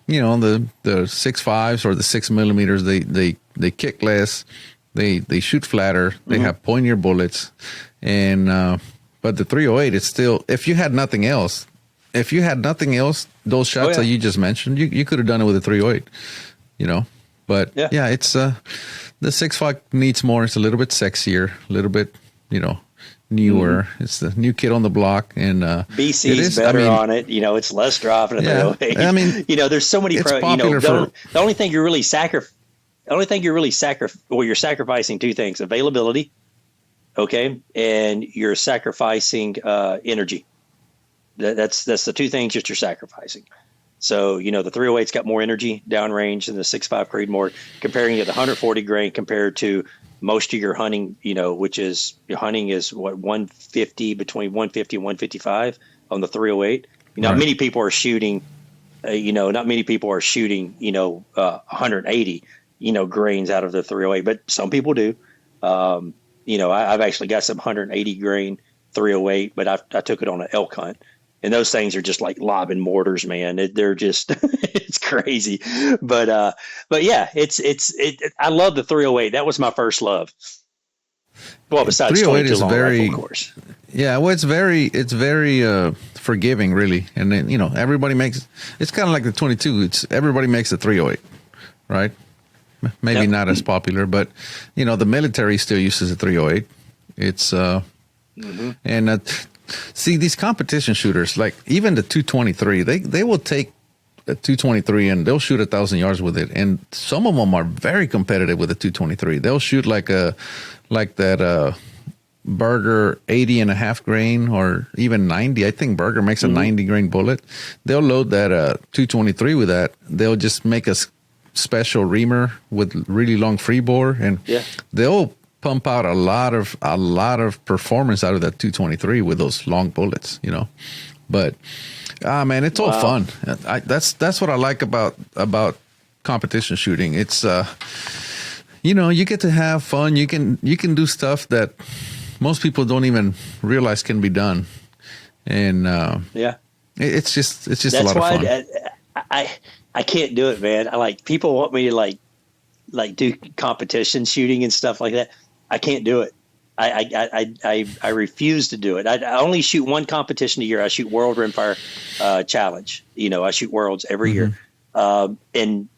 The 6.5s or the 6 millimeters, they kick less, they shoot flatter, they have pointier bullets, and but the 308, it's still, if you had nothing else, those shots that you just mentioned, you could have done it with a 308, But yeah, it's the 6.5 needs more. It's a little bit sexier, a little bit, newer. It's the new kid on the block, and BC's better on it. It's less drop in a 308. I mean, there's so many the only thing you're really you're sacrificing two things: availability, okay, and you're sacrificing energy. That's the two things that you're sacrificing. So, the 308's got more energy downrange than the 6.5 Creedmoor, comparing it to the 140 grain compared to most of your hunting, which is your hunting is what, 150, between 150 and 155 on the 308. Not many people are shooting, 180, grains out of the 308, but some people do. I've actually got some 180 grain 308, but I took it on an elk hunt. And those things are just like lobbing mortars, man. They're just, it's crazy. But yeah, I love the 308. That was my first love. Well, besides 22 long rifle, of course. Yeah, well, it's very forgiving, really. And then, everybody makes, it's kind of like the 22. Everybody makes the 308, right? Maybe not as popular, but, the military still uses the 308. It's, and see, these competition shooters, like even the 223, they will take a 223 and they'll shoot 1,000 yards with it. And some of them are very competitive with a 223. They'll shoot like that Berger 80.5 grain or even 90. I think Berger makes a 90 grain bullet. They'll load that 223 with that. They'll just make a special reamer with really long free bore, and they'll pump out a lot of performance out of that 223 with those long bullets, But man, it's all fun. That's what I like about competition shooting. It's you get to have fun. You can do stuff that most people don't even realize can be done, and it's just that's a lot of fun. I can't do it, man. People want me to like do competition shooting and stuff like that. I can't do it. I refuse to do it. I only shoot one competition a year. I shoot World Rimfire Challenge. I shoot Worlds every year, and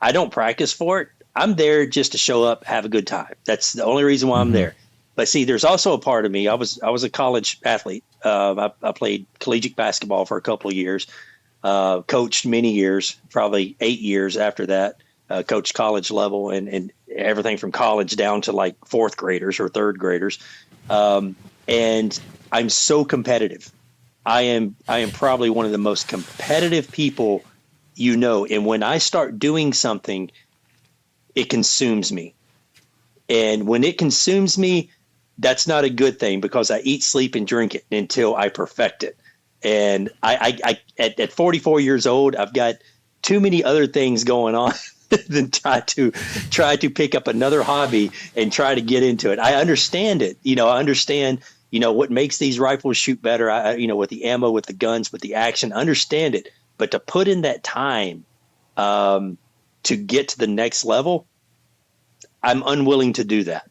I don't practice for it. I'm there just to show up, have a good time. That's the only reason why I'm there. But see, there's also a part of me. I was a college athlete. I played collegiate basketball for a couple of years. Coached many years, probably 8 years after that. Coached college level and everything from college down to like fourth graders or third graders. And I'm so competitive. I am probably one of the most competitive people, and when I start doing something, it consumes me. And when it consumes me, that's not a good thing, because I eat, sleep, and drink it until I perfect it. And I at 44 years old, I've got too many other things going on than try to pick up another hobby and try to get into it. I understand it. I understand, what makes these rifles shoot better. With the ammo, with the guns, with the action, understand it. But to put in that time to get to the next level, I'm unwilling to do that.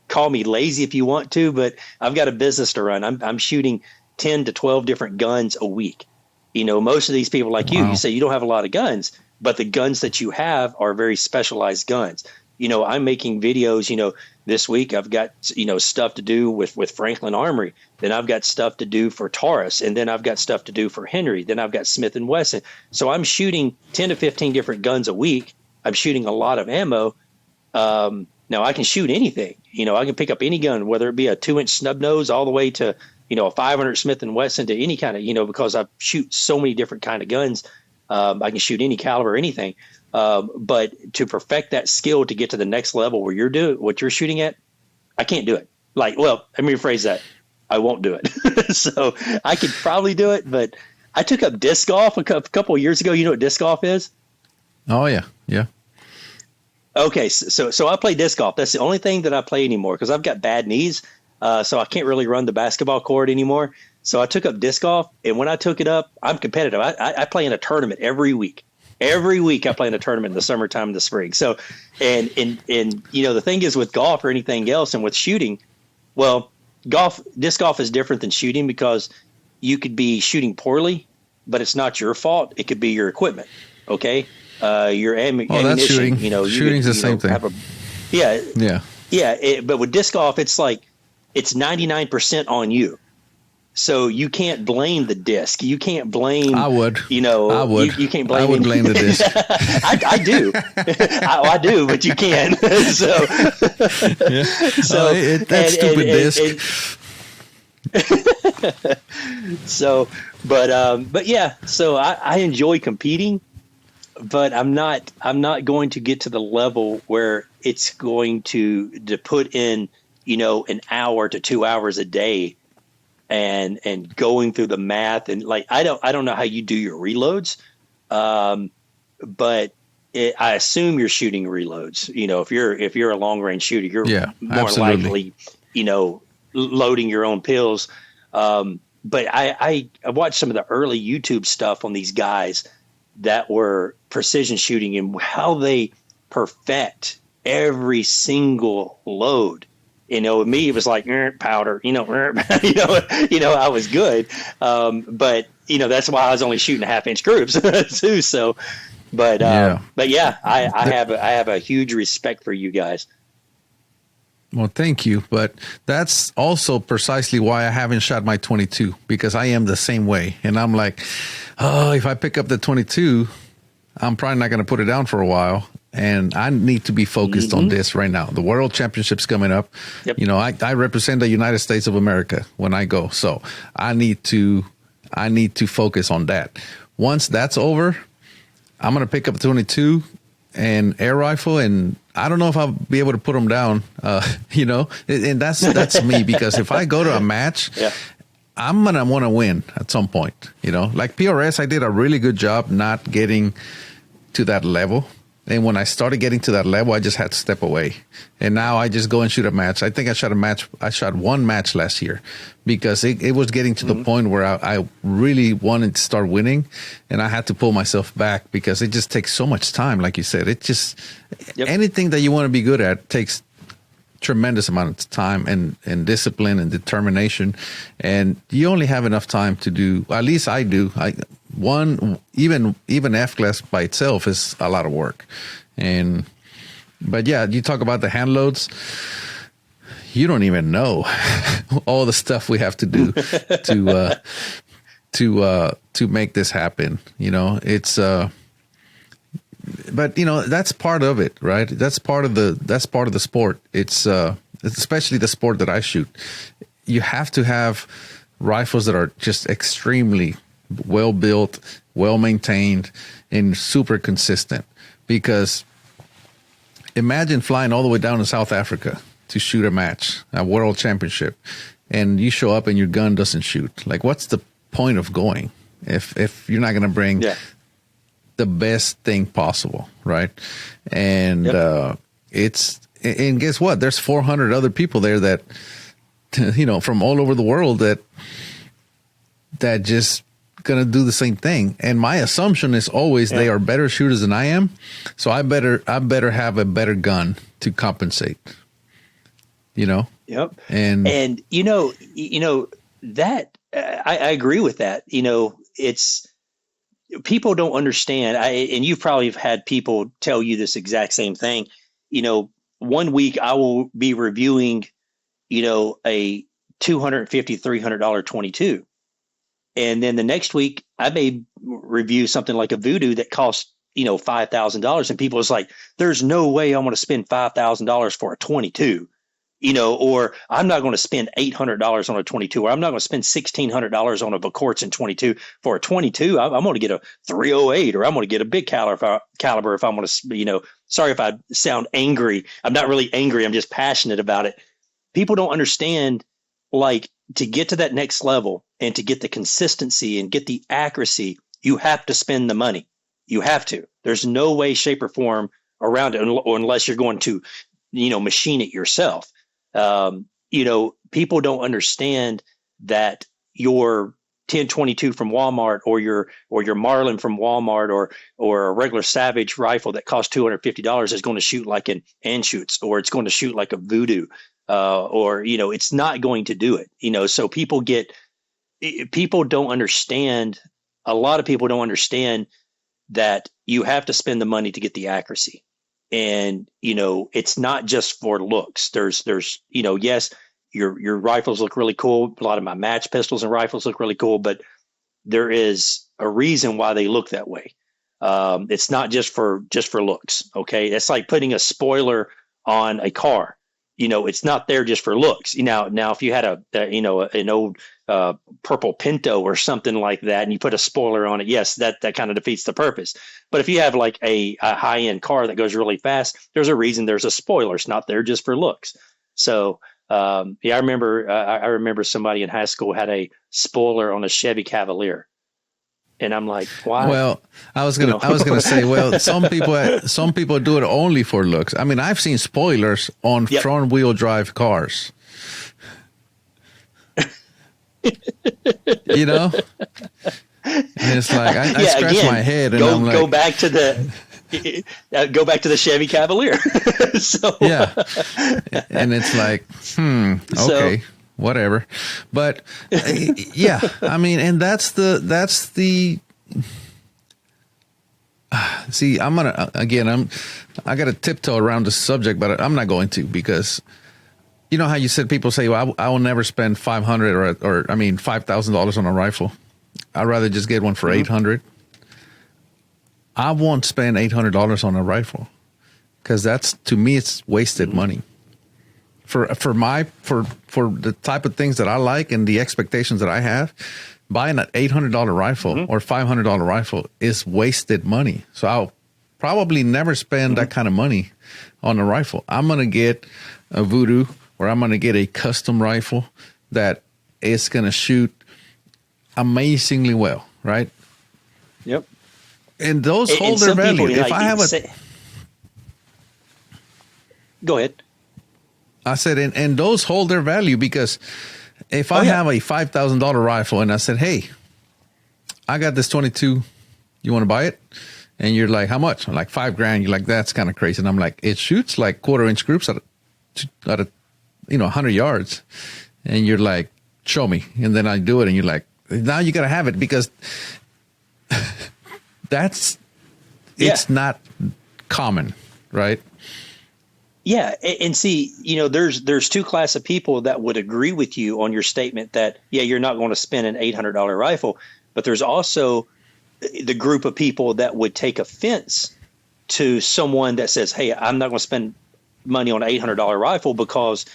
Call me lazy if you want to, but I've got a business to run. I'm shooting 10 to 12 different guns a week. Most of these people like you say you don't have a lot of guns, but the guns that you have are very specialized guns. I'm making videos, this week I've got, stuff to do with Franklin Armory. Then I've got stuff to do for Taurus. And then I've got stuff to do for Henry. Then I've got Smith & Wesson. So I'm shooting 10 to 15 different guns a week. I'm shooting a lot of ammo. Now I can shoot anything. I can pick up any gun, whether it be a 2-inch snub nose all the way to, a 500 Smith & Wesson, to any kind of, because I shoot so many different kind of guns. I can shoot any caliber, anything. But to perfect that skill to get to the next level where you're doing what you're shooting at, I can't do it. Like, well, let me rephrase that. I won't do it. So I could probably do it, but I took up disc golf a couple of years ago. You know what disc golf is? Oh yeah. Yeah. Okay. So I play disc golf. That's the only thing that I play anymore because I've got bad knees. So I can't really run the basketball court anymore. So I took up disc golf, and when I took it up, I'm competitive. I play in a tournament every week. Every week I play in a tournament in the summertime and the spring. So, and you know, the thing is with golf or anything else and with shooting, well, disc golf is different than shooting because you could be shooting poorly, but it's not your fault. It could be your equipment. Okay. Your ammunition, that's shooting. You know, shooting's the same thing. Yeah. But with disc golf, it's like, it's 99% on you. So you can't blame the disc. You can't blame. I would. You know. I would. You can't blame. I would blame the disc. I do. I do, but you can. So. Yeah. So that stupid disc. So, but yeah. So I enjoy competing, but I'm not going to get to the level where it's going to put in, you know, an hour to 2 hours a day and going through the math. And like, I don't know how you do your reloads. But I assume you're shooting reloads, you know, if you're a long range shooter, you're more absolutely. likely, you know, loading your own pills. But I watched some of the early YouTube stuff on these guys that were precision shooting and how they perfect every single load. You know, with me, it was like powder, you know, I was good. But you know, that's why I was only shooting 1/2-inch groups too. So, but yeah, I have a huge respect for you guys. Well, thank you. But that's also precisely why I haven't shot my 22, because I am the same way. And I'm like, oh, if I pick up the 22, I'm probably not going to put it down for a while. And I need to be focused on this right now. The World Championship's coming up. Yep. You know, I represent the United States of America when I go. So I need to focus on that. Once that's over, I'm going to pick up a 22 and air rifle, and I don't know if I'll be able to put them down, you know, and that's me, because if I go to a match, I'm going to want to win at some point, you know, like PRS, I did a really good job not getting to that level. And when I started getting to that level, I just had to step away. And now I just go and shoot a match. I think I shot one match last year because it was getting to the point where I really wanted to start winning. And I had to pull myself back because it just takes so much time. Like you said, it just, anything that you want to be good at takes tremendous amount of time and discipline and determination. And you only have enough time to do, at least I do. Even F class by itself is a lot of work. But yeah, you talk about the hand loads. You don't even know all the stuff we have to do to make this happen. You know, it's but you know, that's part of it, right? That's part of the sport. It's especially the sport that I shoot. You have to have rifles that are just extremely well built, well maintained, and super consistent. Because imagine flying all the way down to South Africa to shoot a match, a world championship, and you show up and your gun doesn't shoot. Like, what's the point of going if you're not going to bring the best thing possible, right? And and guess what? There's 400 other people there that, you know, from all over the world that just gonna do the same thing. And my assumption is always they are better shooters than I am, so I better have a better gun to compensate, you know. And you know that I agree with that. You know, it's, people don't understand. And you've probably had people tell you this exact same thing. You know, one week I will be reviewing, you know, a $250, $300 22. And then the next week I may review something like a Voodoo that costs, you know, $5,000. And people is like, there's no way I want to spend $5,000 for a 22. or I'm not going to spend $800 on a 22, or I'm not going to spend $1,600 on a Vakortzen 22 for a 22. I'm going to get a 308, or I'm going to get a big caliber if I'm going to, sorry if I sound angry. I'm not really angry. I'm just passionate about it. People don't understand, like, to get to that next level and to get the consistency and get the accuracy, you have to spend the money. You have to. There's no way, shape, or form around it, unless you're going to, machine it yourself. People don't understand that your 1022 from Walmart, or your Marlin from Walmart, or a regular Savage rifle that costs $250 is going to shoot like an Anschutz, or it's going to shoot like a Voodoo, or it's not going to do it. So people don't understand. A lot of people don't understand that you have to spend the money to get the accuracy. And, it's not just for looks. There's, yes, your rifles look really cool. A lot of my match pistols and rifles look really cool, but there is a reason why they look that way. It's not just for looks. Okay. It's like putting a spoiler on a car. It's not there just for looks. Now, if you had an old purple Pinto or something like that, and you put a spoiler on it, yes, that kind of defeats the purpose. But if you have like a high end car that goes really fast, there's a reason there's a spoiler. It's not there just for looks. So I remember somebody in high school had a spoiler on a Chevy Cavalier. And I'm like, why? Well, I was gonna say, well, some people do it only for looks. I mean, I've seen spoilers on front wheel drive cars. And it's like I scratch my head and I'm like, go back to the Chevy Cavalier. So yeah, and it's like, okay. Whatever. But yeah, I mean, and that's the see, I got to tiptoe around the subject, but I'm not going to, because you know how you said people say, well, I will never spend $500 or $5,000 on a rifle. I'd rather just get one for $800. I won't spend $800 on a rifle, because to me, it's wasted money. For the type of things that I like and the expectations that I have, buying an $800 rifle or $500 rifle is wasted money. So I'll probably never spend that kind of money on a rifle. I'm going to get a Voodoo, or I'm going to get a custom rifle that is going to shoot amazingly well, right? Yep. And those hold their value. If I have go ahead. I said, and those hold their value, because if I have a $5,000 rifle and I said, hey, I got this 22, you want to buy it? And you're like, how much? I'm like, $5,000. You're like, that's kind of crazy. And I'm like, it shoots like 1/4-inch groups at 100 yards. And you're like, show me. And then I do it. And you're like, now you got to have it, because it's not common, right? Yeah, and see, there's two classes of people that would agree with you on your statement that, you're not going to spend an $800 rifle, but there's also the group of people that would take offense to someone that says, hey, I'm not going to spend money on an $800 rifle because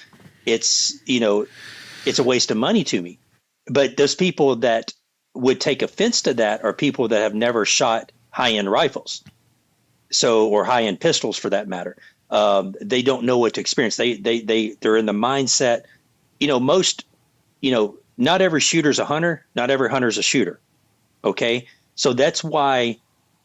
it's a waste of money to me. But those people that would take offense to that are people that have never shot high-end rifles, or high-end pistols for that matter. They don't know what to experience. They're in the mindset, not every shooter's a hunter. Not every hunter's a shooter. Okay. So that's why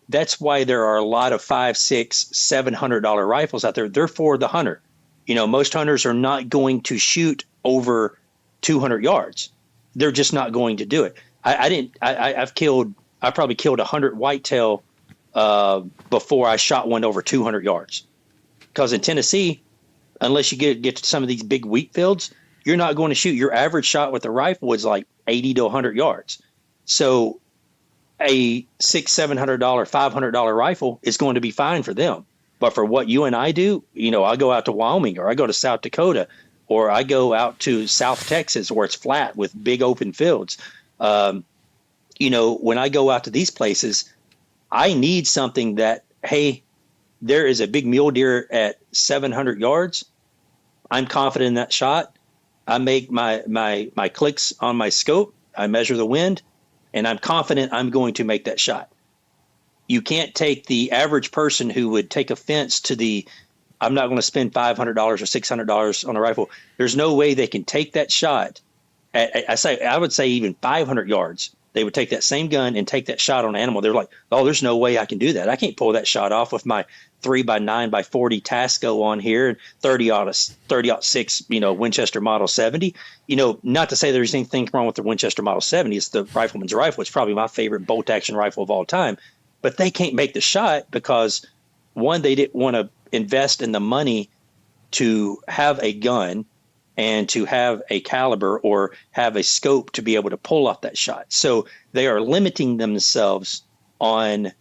there are a lot of $500, $600, $700 rifles out there. They're for the hunter. Most hunters are not going to shoot over 200 yards. They're just not going to do it. I probably killed 100 whitetail, before I shot one over 200 yards. Because in Tennessee, unless you get to some of these big wheat fields, you're not going to shoot. Your average shot with a rifle is like 80 to 100 yards. So a $600, $700, $500 rifle is going to be fine for them. But for what you and I do, I go out to Wyoming, or I go to South Dakota, or I go out to South Texas where it's flat with big open fields. When I go out to these places, I need something that, hey, there is a big mule deer at 700 yards. I'm confident in that shot. I make my clicks on my scope. I measure the wind, and I'm confident I'm going to make that shot. You can't take the average person who would take offense to the I'm not going to spend $500 or $600 on a rifle. There's no way they can take that shot. I would say even 500 yards. They would take that same gun and take that shot on an animal. They're like, oh, there's no way I can do that. I can't pull that shot off with my 3x9x40 Tasco on here and 30-06, Winchester Model 70. Not to say there's anything wrong with the Winchester Model 70. It's the rifleman's rifle. It's probably my favorite bolt action rifle of all time. But they can't make the shot because, one, they didn't want to invest in the money to have a gun and to have a caliber or have a scope to be able to pull off that shot. So they are limiting themselves on,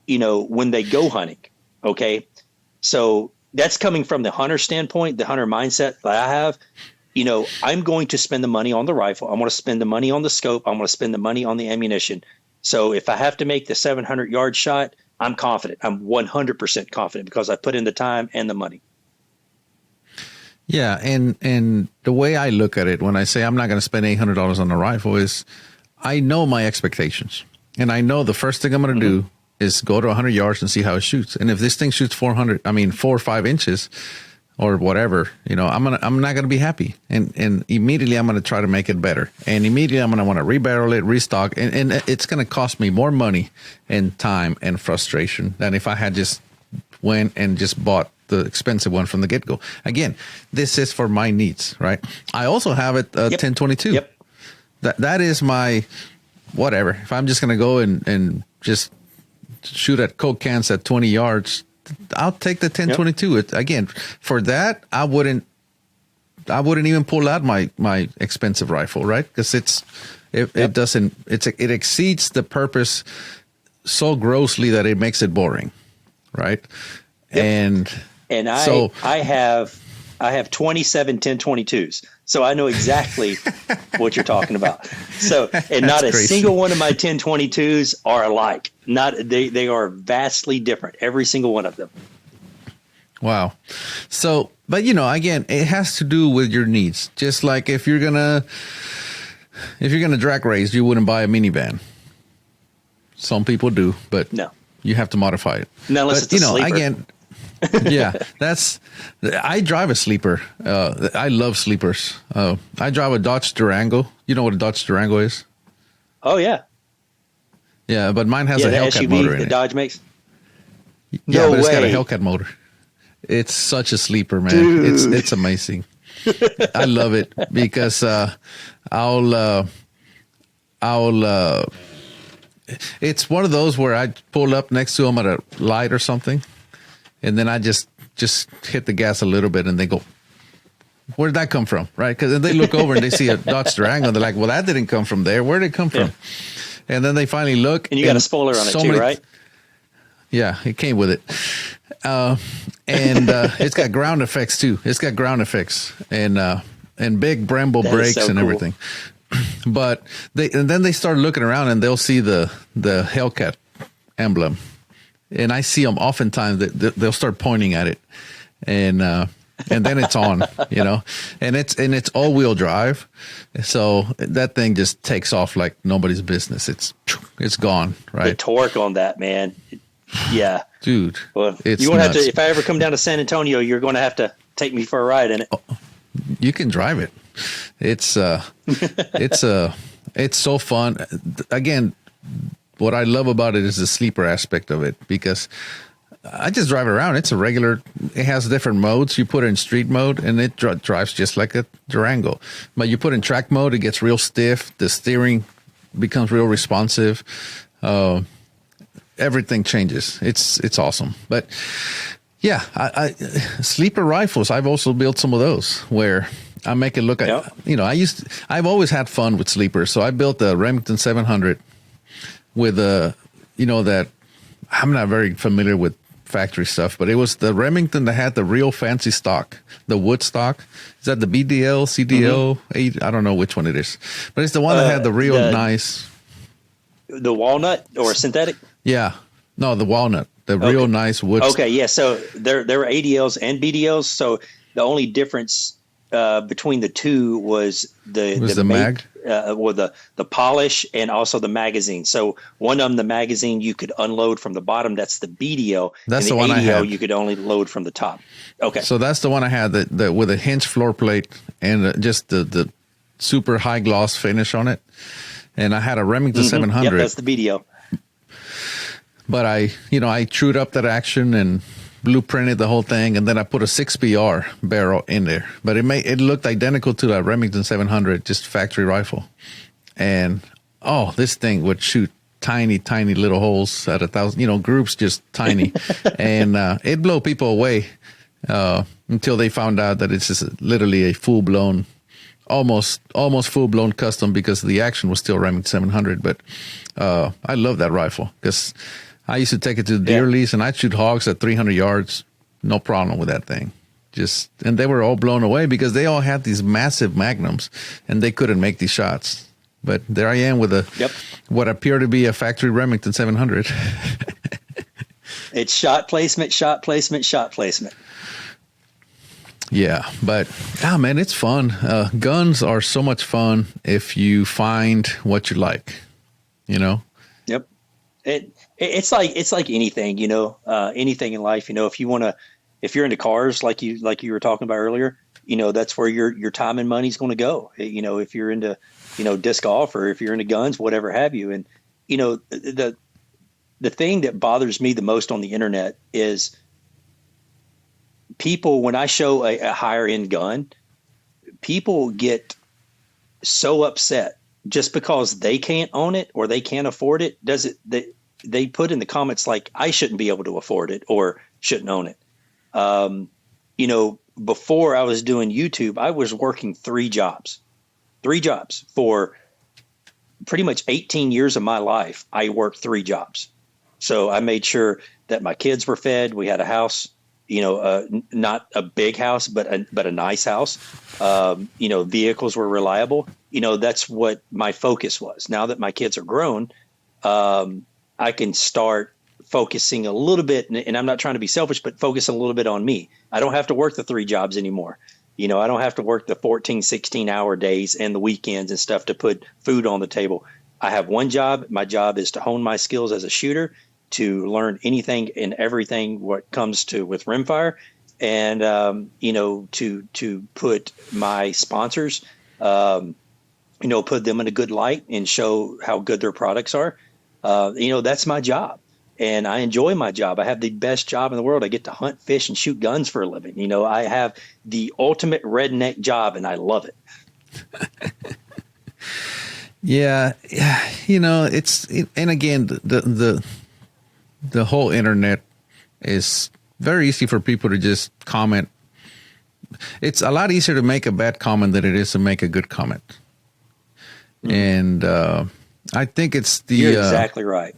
when they go hunting. Okay. So that's coming from the hunter standpoint, the hunter mindset that I have. I'm going to spend the money on the rifle. I'm going to spend the money on the scope. I'm going to spend the money on the ammunition. So if I have to make the 700-yard shot, I'm confident. I'm 100% confident because I put in the time and the money. Yeah, and the way I look at it when I say I'm not going to spend $800 on a rifle is I know my expectations. And I know the first thing I'm going to do is go to 100 yards and see how it shoots. And if this thing shoots 4 or 5 inches or whatever, I'm not going to be happy. And immediately I'm going to try to make it better. And immediately I'm going to want to rebarrel it, restock. And it's going to cost me more money and time and frustration than if I had just went and just bought the expensive one from the get-go. Again, this is for my needs, right? I also have it 1022. Yep. That is my whatever. If I'm just going to go and just shoot at Coke cans at 20 yards, I'll take the 1022. Yep. Again, for that, I wouldn't even pull out my expensive rifle, right? Because it exceeds the purpose so grossly that it makes it boring, right? Yep. And I have 27 1022s, so I know exactly what you're talking about. So, and not a single one of my 1022s are alike. They are vastly different, every single one of them. Wow. So, but again, it has to do with your needs. Just like if you're gonna drag race, you wouldn't buy a minivan. Some people do, but no, you have to modify it. No, unless it's a sleeper. Again. Yeah, I drive a sleeper. I love sleepers. I drive a Dodge Durango. You know what a Dodge Durango is? Oh, yeah. Yeah, but mine has a Hellcat SUV motor in the it. Dodge makes? Yeah, but it's got a way. Hellcat motor. It's such a sleeper, man. Dude. It's amazing. I love it because I'll it's one of those where I pull up next to them at a light or something. And then I just hit the gas a little bit and they go, where did that come from? Right? Because then they look over and they see a Dodge Durango. And they're like, well, that didn't come from there. Where did it come from? And then they finally look. And you got a spoiler on it too, right? Yeah, it came with it. It's got ground effects too. It's got ground effects and big Brembo brakes and everything. But then they start looking around and they'll see the Hellcat emblem. And I see them oftentimes that they'll start pointing at it, and then it's on, and it's all wheel drive, so that thing just takes off like nobody's business. It's gone, right? The torque on that, man, yeah, dude. Well, it's you won't nuts. have to. If I ever come down to San Antonio, you're going to have to take me for a ride in it. Oh, you can drive it. It's so fun. Again. What I love about it is the sleeper aspect of it because I just drive around. It has different modes. You put it in street mode and it drives just like a Durango. But you put in track mode, it gets real stiff. The steering becomes real responsive. Everything changes. It's awesome. But yeah, I sleeper rifles, I've also built some of those where I make it look I've always had fun with sleepers. So I built a Remington 700 with that I'm not very familiar with factory stuff, but it was the Remington that had the real fancy stock, the wood stock. Is that the BDL, CDL, 8? I don't know which one it is, but it's the one that had the real nice. The walnut or synthetic? Yeah, no, the walnut, the real nice wood. Okay, yeah. So there were ADLs and BDLs. So The only difference between the two was the make mag? or the polish and also the magazine. So one of them, the magazine, you could unload from the bottom. That's the BDO, That's and the the one I ADO had. you could only load from the top. Okay, So that's the one I had that with a hinge floor plate and just the super high gloss finish on it. And I had a Remington 700. Yep, that's the BDO. But I trued up that action and blueprinted the whole thing, and then I put a 6BR barrel in there. But it looked identical to that Remington 700, just factory rifle. And this thing would shoot tiny little holes at 1,000. Groups just tiny, and it'd blow people away until they found out that it's just literally a full blown. Almost full blown custom, because the action was still Remington 700. But I love that rifle because I used to take it to the deer lease and I'd shoot hogs at 300 yards, no problem with that thing. And they were all blown away because they all had these massive magnums and they couldn't make these shots. But there I am with what appeared to be a factory Remington 700. It's shot placement, shot placement, shot placement. Yeah, but man, it's fun. Guns are so much fun if you find what you like, Yep. It's like anything, anything in life, if you're into cars, like you were talking about earlier, that's where your time and money's going to go. If you're into, disc golf, or if you're into guns, whatever have you. And, the thing that bothers me the most on the internet is people, when I show a higher end gun, people get so upset just because they can't own it or they can't afford it. They put in the comments like, I shouldn't be able to afford it or shouldn't own it. Before I was doing YouTube, I was working three jobs for pretty much 18 years of my life. I worked three jobs. So I made sure that my kids were fed. We had a house, not a big house, but a nice house. Vehicles were reliable. That's what my focus was. Now that my kids are grown, I can start focusing a little bit, and I'm not trying to be selfish, but focusing a little bit on me. I don't have to work the three jobs anymore. I don't have to work the 14, 16-hour days and the weekends and stuff to put food on the table. I have one job. My job is to hone my skills as a shooter, to learn anything and everything what comes to with rimfire, and to put my sponsors, put them in a good light and show how good their products are. That's my job, and I enjoy my job. I have the best job in the world. I get to hunt, fish, and shoot guns for a living. I have the ultimate redneck job, and I love it. Yeah, and again, the whole internet is very easy for people to just comment. It's a lot easier to make a bad comment than it is to make a good comment. And I think it's You're exactly right.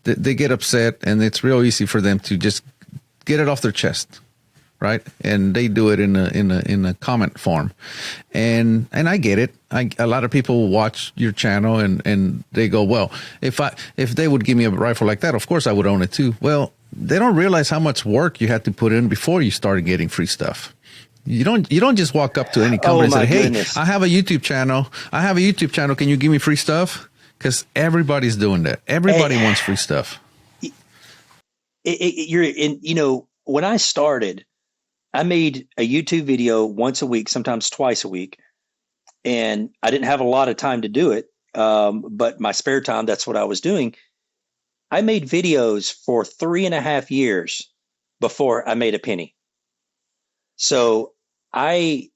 They get upset, and it's real easy for them to just get it off their chest, right? And they do it in a comment form, and I get it. A lot of people watch your channel and they go, well, if they would give me a rifle like that, of course I would own it too. Well, they don't realize how much work you had to put in before you started getting free stuff. You don't just walk up to any company and say, hey, goodness. I have a YouTube channel. Can you give me free stuff? Because everybody's doing that. Everybody wants free stuff. When I started, I made a YouTube video once a week, sometimes twice a week. And I didn't have a lot of time to do it. But my spare time, that's what I was doing. I made videos for 3.5 years before I made a penny. So I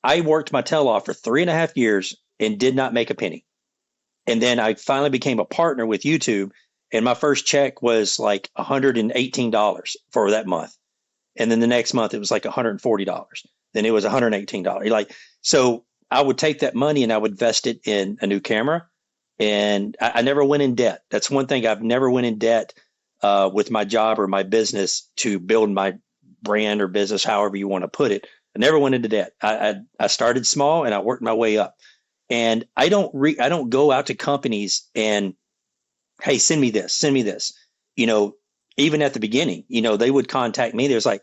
worked my tail off for 3.5 years and did not make a penny. And then I finally became a partner with YouTube, and my first check was like $118 for that month. And then the next month it was like $140. Then it was $118. So I would take that money and I would invest it in a new camera, and I never went in debt. That's one thing. I've never went in debt with my job or my business to build my brand or business, however you want to put it. I never went into debt. I started small and I worked my way up. And I don't go out to companies and, hey, send me this. Even at the beginning, they would contact me. There's like,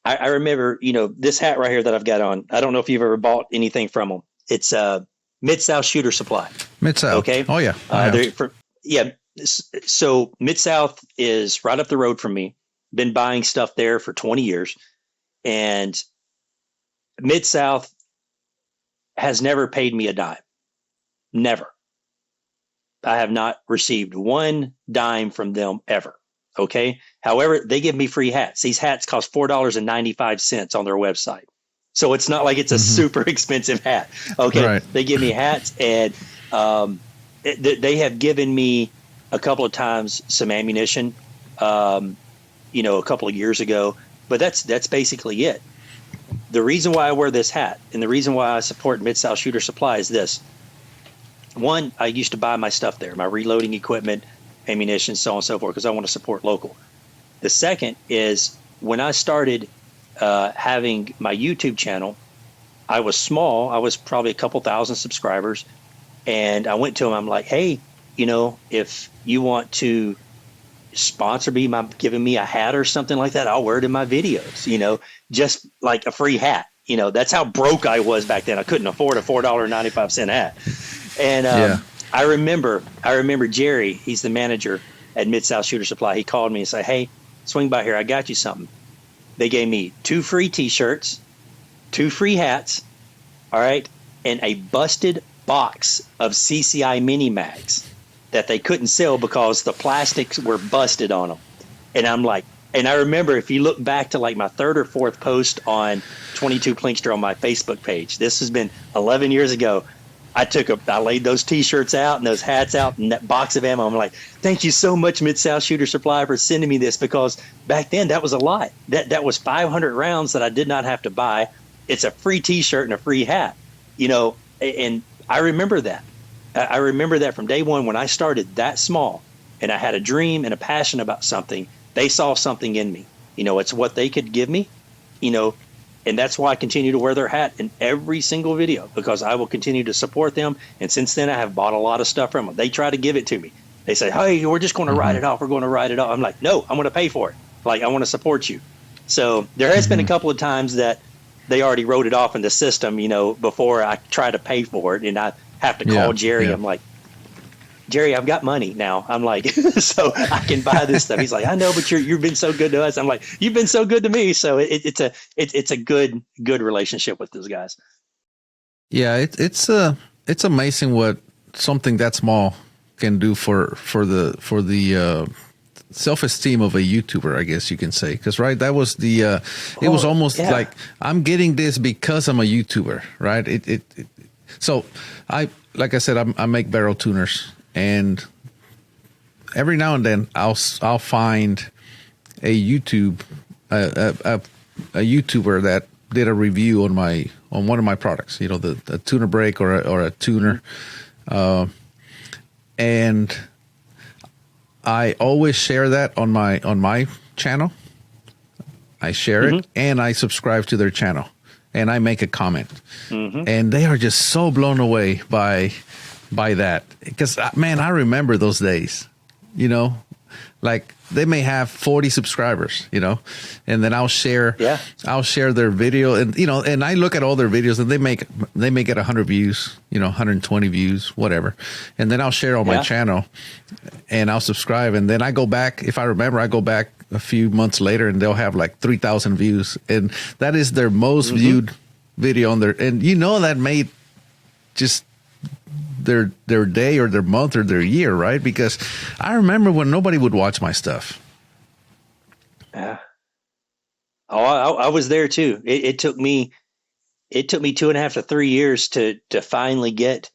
I remember, this hat right here that I've got on. I don't know if you've ever bought anything from them. It's Mid-South Shooter Supply. Mid-South. Okay. Oh yeah, I have. Yeah. So Mid-South is right up the road from me. Been buying stuff there for 20 years. And Mid-South has never paid me a dime. Never. I have not received one dime from them ever. Okay. However, they give me free hats. These hats cost $4.95 on their website. So it's not like it's a super expensive hat. Okay. Right. They give me hats, and they have given me a couple of times some ammunition, a couple of years ago, but that's basically it. The reason why I wear this hat and the reason why I support Mid-South Shooter Supply is this. One, I used to buy my stuff there, my reloading equipment, ammunition, so on and so forth, because I want to support local. The second is when I started having my YouTube channel, I was small. I was probably a couple thousand subscribers. And I went to him. I'm like, hey, if you want to sponsor me by giving me a hat or something like that, I'll wear it in my videos, just like a free hat. That's how broke I was back then. I couldn't afford a $4.95 hat. And I remember Jerry, he's the manager at Mid-South Shooter Supply. He called me and said, hey, swing by here. I got you something. They gave me 2 free T-shirts, 2 free hats, all right, and a busted box of CCI mini mags that they couldn't sell because the plastics were busted on them. And I'm like, and I remember, if you look back to like my 3rd or 4th post on 22 Plinkster on my Facebook page, this has been 11 years ago. I laid those T-shirts out and those hats out and that box of ammo. I'm like, thank you so much, Mid-South Shooter Supply, for sending me this, because back then that was a lot. That was 500 rounds that I did not have to buy. It's a free T-shirt and a free hat, and I remember that. I remember that from day one when I started that small and I had a dream and a passion about something. They saw something in me. It's what they could give me, and that's why I continue to wear their hat in every single video, because I will continue to support them. And since then, I have bought a lot of stuff from them. They try to give it to me. They say, hey, we're just going to write it off. We're going to write it off. I'm like, no, I'm going to pay for it. Like, I want to support you. So there has been a couple of times that they already wrote it off in the system, before I try to pay for it. And I have to call Jerry. I'm like, Jerry, I've got money now. I'm like, so I can buy this stuff. He's like, I know, but you've been so good to us. I'm like, you've been so good to me. So it's a good relationship with those guys. Yeah, it's amazing what something that small can do for the self-esteem of a YouTuber, I guess you can say. Because that was it was almost like, I'm getting this because I'm a YouTuber, right? So like I said, I make barrel tuners. And every now and then I'll find a YouTuber that did a review on one of my products, the tuner brake or a tuner, and I always share that on my channel. I share it and I subscribe to their channel and I make a comment, and they are just so blown away by that, because man, I remember those days, like they may have 40 subscribers, and then I'll share their video, and and I look at all their videos and they may get 100 views, 120 views, whatever, and then I'll share on my channel and I'll subscribe, and then I go back, if I remember, I go back a few months later and they'll have like 3,000 views, and that is their most viewed video on their, and that made just their day or their month or their year, right? Because I remember when nobody would watch my stuff. Yeah. Oh, I was there too. It took me 2.5 to 3 years to finally get,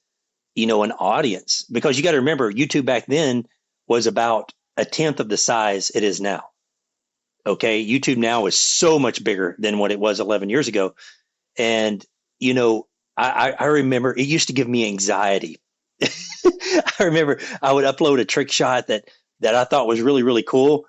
an audience, because you got to remember, YouTube back then was about 1/10 of the size it is now. Okay. YouTube now is so much bigger than what it was 11 years ago. And, I remember it used to give me anxiety. I remember I would upload a trick shot that I thought was really, really cool.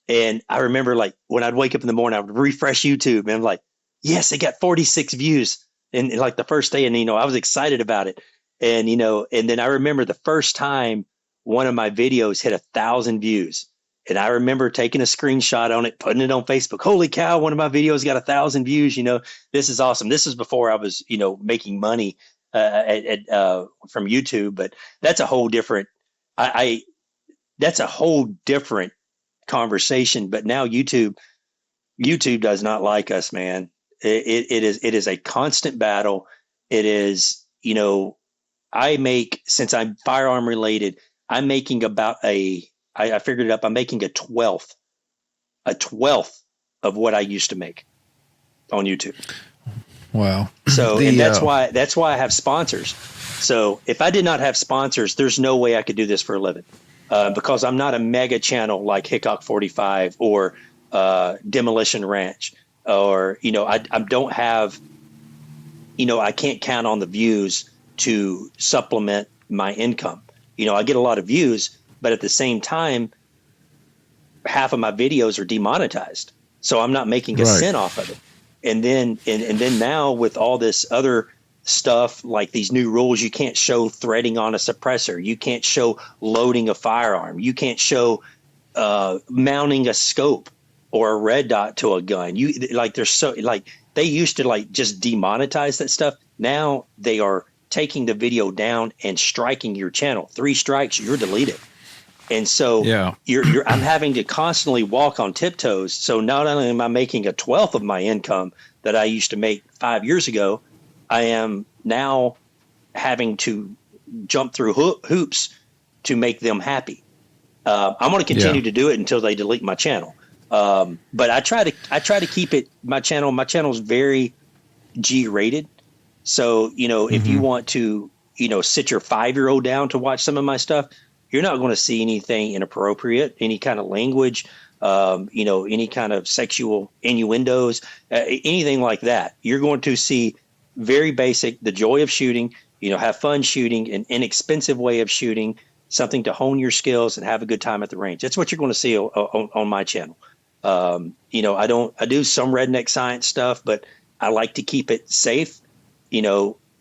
And I remember, like, when I'd wake up in the morning, I would refresh YouTube and I'm like, yes, it got 46 views in like the first day. And, I was excited about it. And, and then I remember the first time one of my videos hit 1,000 views. And I remember taking a screenshot on it, putting it on Facebook. Holy cow, one of my videos got 1,000 views. This is awesome. This is before I was, making money from YouTube, but that's a whole different, that's a whole different conversation. But now YouTube does not like us, man. It is a constant battle. It is, since I'm firearm related, I'm making about I figured it up. I'm making a twelfth of what I used to make on YouTube. Wow. So, and that's why I have sponsors. So if I did not have sponsors, there's no way I could do this for a living, because I'm not a mega channel like Hickok 45 or Demolition Ranch, or, I don't have, I can't count on the views to supplement my income. I get a lot of views, but at the same time, half of my videos are demonetized. So I'm not making a cent off of it. And then, and then now with all this other stuff, like these new rules, you can't show threading on a suppressor. You can't show loading a firearm. You can't show mounting a scope or a red dot to a gun. They used to just demonetize that stuff. Now they are taking the video down and striking your channel. 3 strikes, you're deleted. And so I'm having to constantly walk on tiptoes. So not only am I making a 1/12 of my income that I used to make 5 years ago, I am now having to jump through hoops to make them happy. I'm going to continue to do it until they delete my channel. But I try to keep it, my channel is very G rated. So, if you want to, sit your 5-year-old down to watch some of my stuff, you're not going to see anything inappropriate, any kind of language, any kind of sexual innuendos, anything like that. You're going to see very basic, the joy of shooting, have fun shooting, an inexpensive way of shooting, something to hone your skills and have a good time at the range. That's what you're going to see on my channel. I do some redneck science stuff, but I like to keep it safe.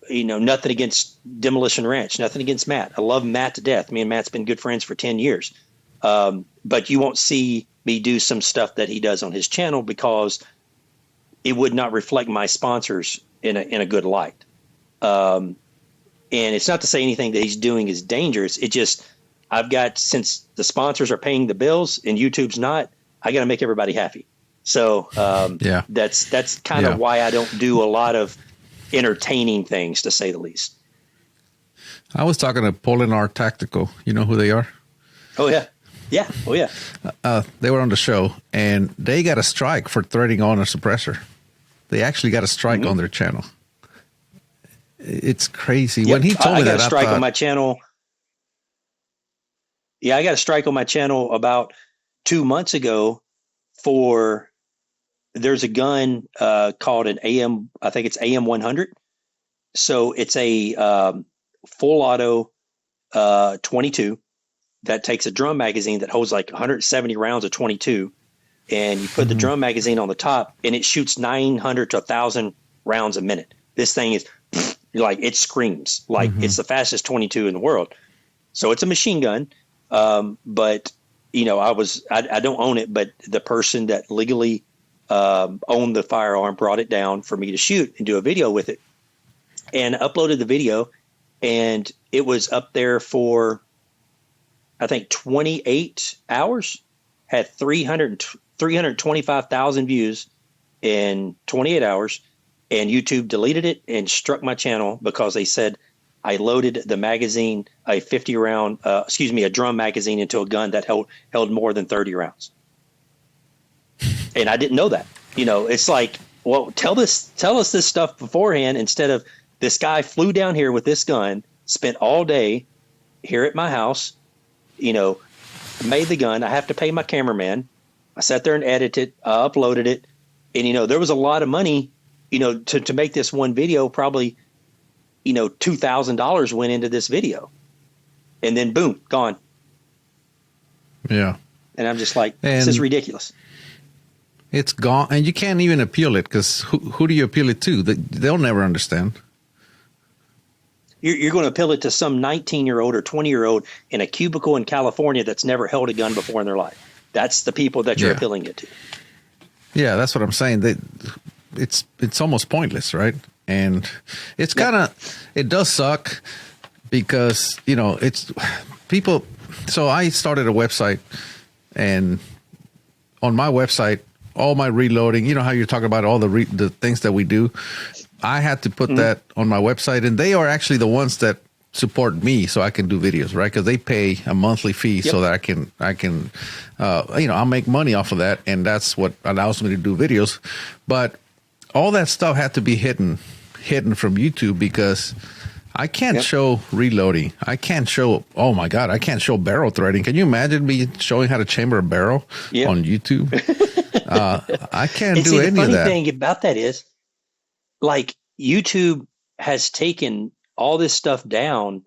Nothing against Demolition Ranch, nothing against Matt. I love Matt to death. Me and Matt's been good friends for 10 years. But you won't see me do some stuff that he does on his channel because it would not reflect my sponsors in a good light. And it's not to say anything that he's doing is dangerous. It just, since the sponsors are paying the bills and YouTube's not, I got to make everybody happy. So that's kind of why I don't do a lot of entertaining things, to say the least. I was talking to Polinar Tactical. You know who they are? Oh yeah. Yeah. Oh yeah. They were on the show and they got a strike for threading on a suppressor. They actually got a strike on their channel. It's crazy. Yep. When he told me that, I got a strike on my channel. Yeah, I got a strike on my channel about 2 months ago there's a gun called an AM, I think it's AM 100. So it's a full auto 22 that takes a drum magazine that holds like 170 rounds of 22. And you put the drum magazine on the top and it shoots 900 to 1,000 rounds a minute. This thing is it screams like it's the fastest 22 in the world. So it's a machine gun. But I don't own it, but the person that legally owned the firearm brought it down for me to shoot and do a video with it, and uploaded the video, and it was up there for I think 28 hours, had 325,000 views in 28 hours, and YouTube deleted it and struck my channel because they said I loaded the magazine, a drum magazine into a gun that held more than 30 rounds. And I didn't know that. It's like, well, tell us this stuff beforehand, instead of this guy flew down here with this gun, spent all day here at my house, made the gun. I have to pay my cameraman. I sat there and edited it, uploaded it. And, there was a lot of money, to make this one video. Probably, $2,000 went into this video, and then boom, gone. Yeah. And I'm just like, this is ridiculous. It's gone, and you can't even appeal it because who do you appeal it to? They'll never understand. You're going to appeal it to some 19-year-old or 20-year-old in a cubicle in California that's never held a gun before in their life. That's the people that you're Yeah. appealing it to. Yeah, that's what I'm saying. It's almost pointless, right? And it's kind of, it does suck because, you know, it's people. So I started a website, and on my website, all my reloading, you know how you're talking about all the things that we do. I had to put that on my website, and they are actually the ones that support me so I can do videos, right? Because they pay a monthly fee so that I can, you know, I'll make money off of that, and that's what allows me to do videos. But all that stuff had to be hidden from YouTube because I can't show reloading. I can't show, oh my God, I can't show barrel threading. Can you imagine me showing how to chamber a barrel on YouTube? I can't do any of that. The funny thing about that is, like, YouTube has taken all this stuff down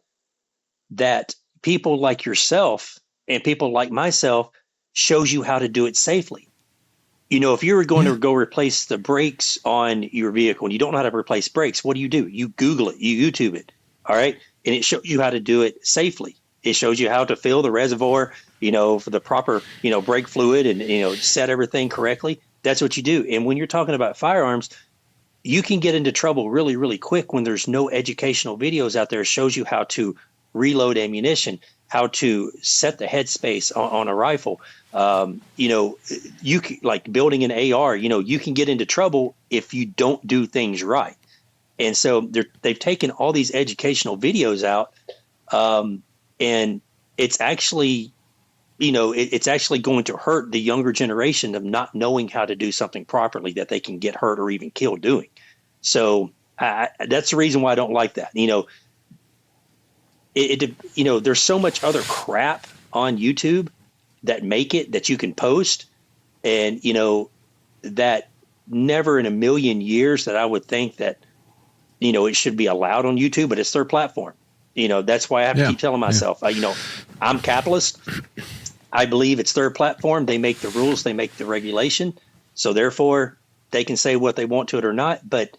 that people like yourself and people like myself shows you how to do it safely. You know, if you were going to go replace the brakes on your vehicle and you don't know how to replace brakes, what do? You Google it, you YouTube it. All right. And it shows you how to do it safely. It shows you how to fill the reservoir, you know, for the proper, you know, brake fluid and, you know, set everything correctly. That's what you do. And when you're talking about firearms, you can get into trouble really, really quick when there's no educational videos out there. It shows you how to reload ammunition, how to set the headspace on a rifle. You know, you can, like building an AR, you know, you can get into trouble if you don't do things right. And so they've taken all these educational videos out, and it's actually, you know, it's actually going to hurt the younger generation of not knowing how to do something properly that they can get hurt or even killed doing. So that's the reason why I don't like that. You know, you know, there's so much other crap on YouTube that make it that you can post, and, you know, that never in a million years that I would think that, you know, it should be allowed on YouTube, but it's their platform. You know, that's why I have to keep telling myself, you know, I'm capitalist. I believe it's their platform. They make the rules, they make the regulation. So therefore they can say what they want to it or not. But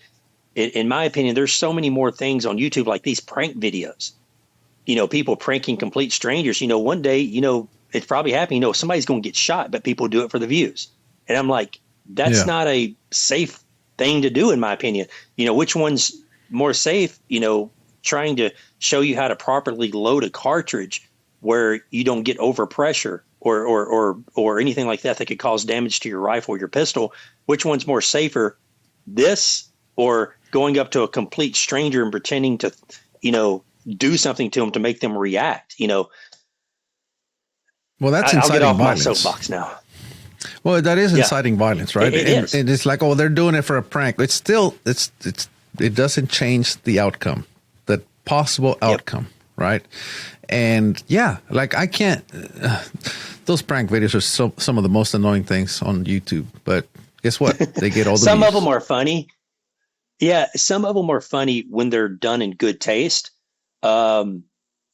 in my opinion, there's so many more things on YouTube, like these prank videos, you know, people pranking complete strangers. You know, one day, you know, it's probably happening, you know, somebody's going to get shot, but people do it for the views. And I'm like, that's not a safe thing to do, in my opinion. You know, which one's more safe? You know, trying to show you how to properly load a cartridge where you don't get overpressure or anything like that could cause damage to your rifle or your pistol. Which one's more safer, this or going up to a complete stranger and pretending to, you know, do something to them to make them react? You know, well, that's I'll get inciting off violence. my soapbox now. Well, that is inciting violence, right? It is. And it's like, oh, they're doing it for a prank. It's still, it doesn't change the outcome, the possible outcome, right? And yeah, like I can't, those prank videos are some of the most annoying things on YouTube, but guess what? They get all the Some views. of them are funny. Yeah, some of them are funny when they're done in good taste. You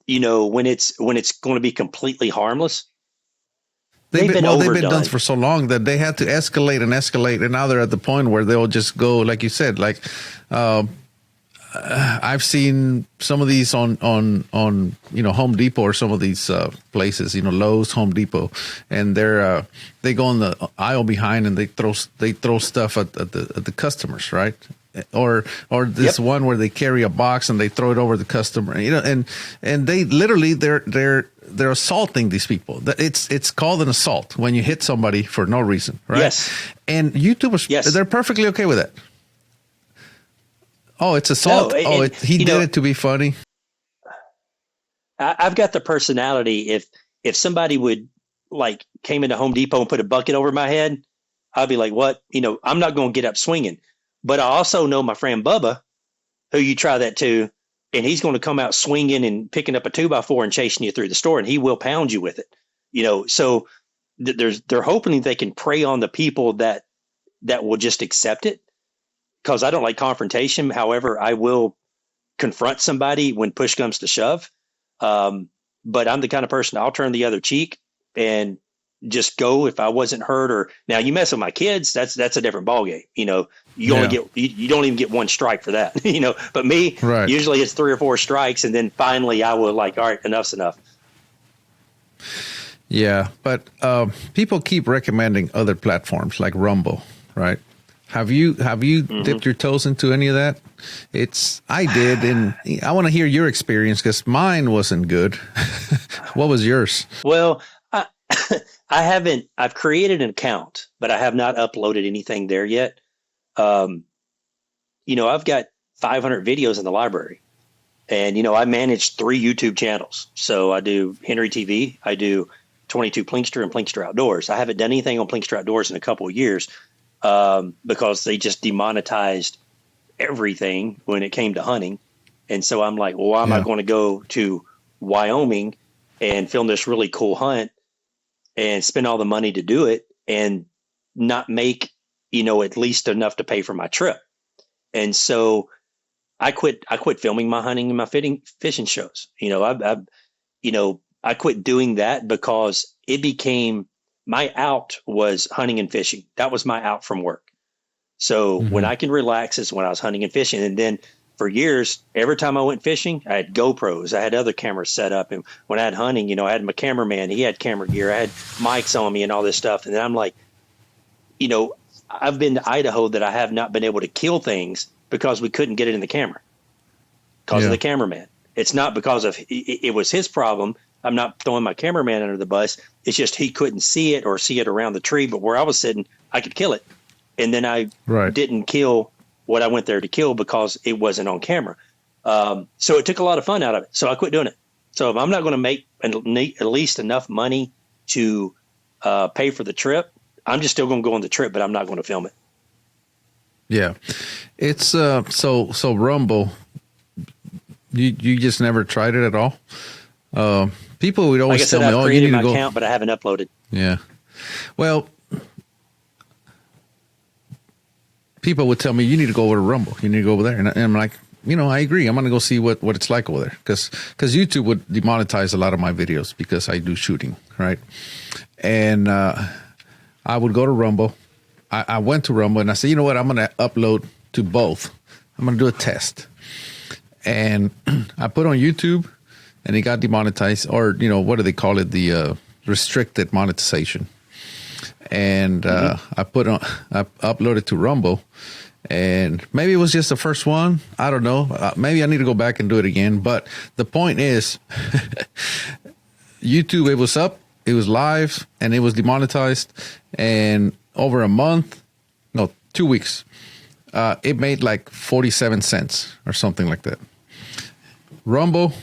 know, when it's going to be completely harmless. They've been done for so long that they had to escalate, and now they're at the point where they'll just go, like you said, like I've seen some of these on you know, Home Depot or some of these places, you know, Lowe's, Home Depot, and they go in the aisle behind and they throw stuff at the customers, right? Or this one where they carry a box and they throw it over the customer, you know, and they literally they're assaulting these people. It's called an assault when you hit somebody for no reason, right? Yes. And YouTubers, they're perfectly okay with that. Oh, it's assault. No, He did it to be funny. I've got the personality. If somebody would like came into Home Depot and put a bucket over my head, I'd be like, what? You know, I'm not going to get up swinging. But I also know my friend Bubba, who you try that to, and he's going to come out swinging and picking up a 2x4 and chasing you through the store, and he will pound you with it. You know, so they're hoping they can prey on the people that will just accept it. Because I don't like confrontation. However, I will confront somebody when push comes to shove. But I'm the kind of person, I'll turn the other cheek and just go if I wasn't hurt. Or now you mess with my kids, that's a different ballgame. You know, you don't even get one strike for that. You know, but me, usually it's 3 or 4 strikes, and then finally I will like, all right, enough's enough. Yeah, but people keep recommending other platforms like Rumble, right? Have you dipped your toes into any of that? I did, and I want to hear your experience because mine wasn't good. What was yours? Well, I, I haven't. I've created an account, but I have not uploaded anything there yet. Um, I've got 500 videos in the library, and I manage 3 YouTube channels. So I do Henry TV, I do 22 Plinkster, and Plinkster Outdoors. I haven't done anything on Plinkster Outdoors in a couple of years because they just demonetized everything when it came to hunting. And so I'm like, well, why am I going to go to Wyoming and film this really cool hunt and spend all the money to do it and not make, at least enough to pay for my trip? And so I quit filming my hunting and my fishing shows. I quit doing that because it became my out was hunting and fishing. That was my out from work. So when I can relax is when I was hunting and fishing. And then for years, every time I went fishing, I had GoPros. I had other cameras set up. And when I had hunting, I had my cameraman. He had camera gear. I had mics on me and all this stuff. And then I'm like, I've been to Idaho that I have not been able to kill things because we couldn't get it in the camera because of the cameraman. It's not because of it was his problem. I'm not throwing my cameraman under the bus. It's just he couldn't see it or see it around the tree. But where I was sitting, I could kill it. And then I didn't kill what I went there to kill because it wasn't on camera. So it took a lot of fun out of it. So I quit doing it. So if I'm not going to make at least enough money to pay for the trip, I'm just still going to go on the trip, but I'm not going to film it. Yeah. It's so Rumble, you just never tried it at all? People would always tell me, I've created my account, but I haven't uploaded. Yeah. Well, people would tell me, you need to go over to Rumble. You need to go over there. And I'm like, I agree. I'm going to go see what it's like over there. Because YouTube would demonetize a lot of my videos because I do shooting, right? And I would go to Rumble. I went to Rumble and I said, you know what? I'm going to upload to both. I'm going to do a test. And I put on YouTube and it got demonetized, or, what do they call it? The restricted monetization. And I uploaded to Rumble, and maybe it was just the first one. I don't know. Maybe I need to go back and do it again. But the point is, YouTube, it was up, it was live, and it was demonetized. And over a month, 2 weeks, it made like 47 cents or something like that. Rumble,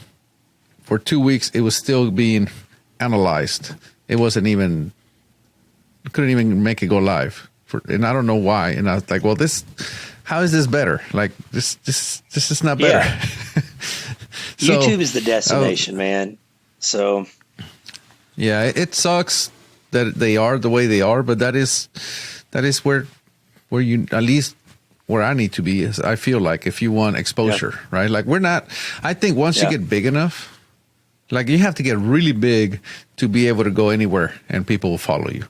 for 2 weeks, it was still being analyzed. It wasn't even. Couldn't even make it go live, and I don't know why. And I was like, "Well, how is this better? Like this is not better." Yeah. So, YouTube is the destination, man. So, yeah, it sucks that they are the way they are, but that is where you, at least where I need to be, is I feel like, if you want exposure, right? Like we're not. I think once you get big enough, like you have to get really big to be able to go anywhere and people will follow you.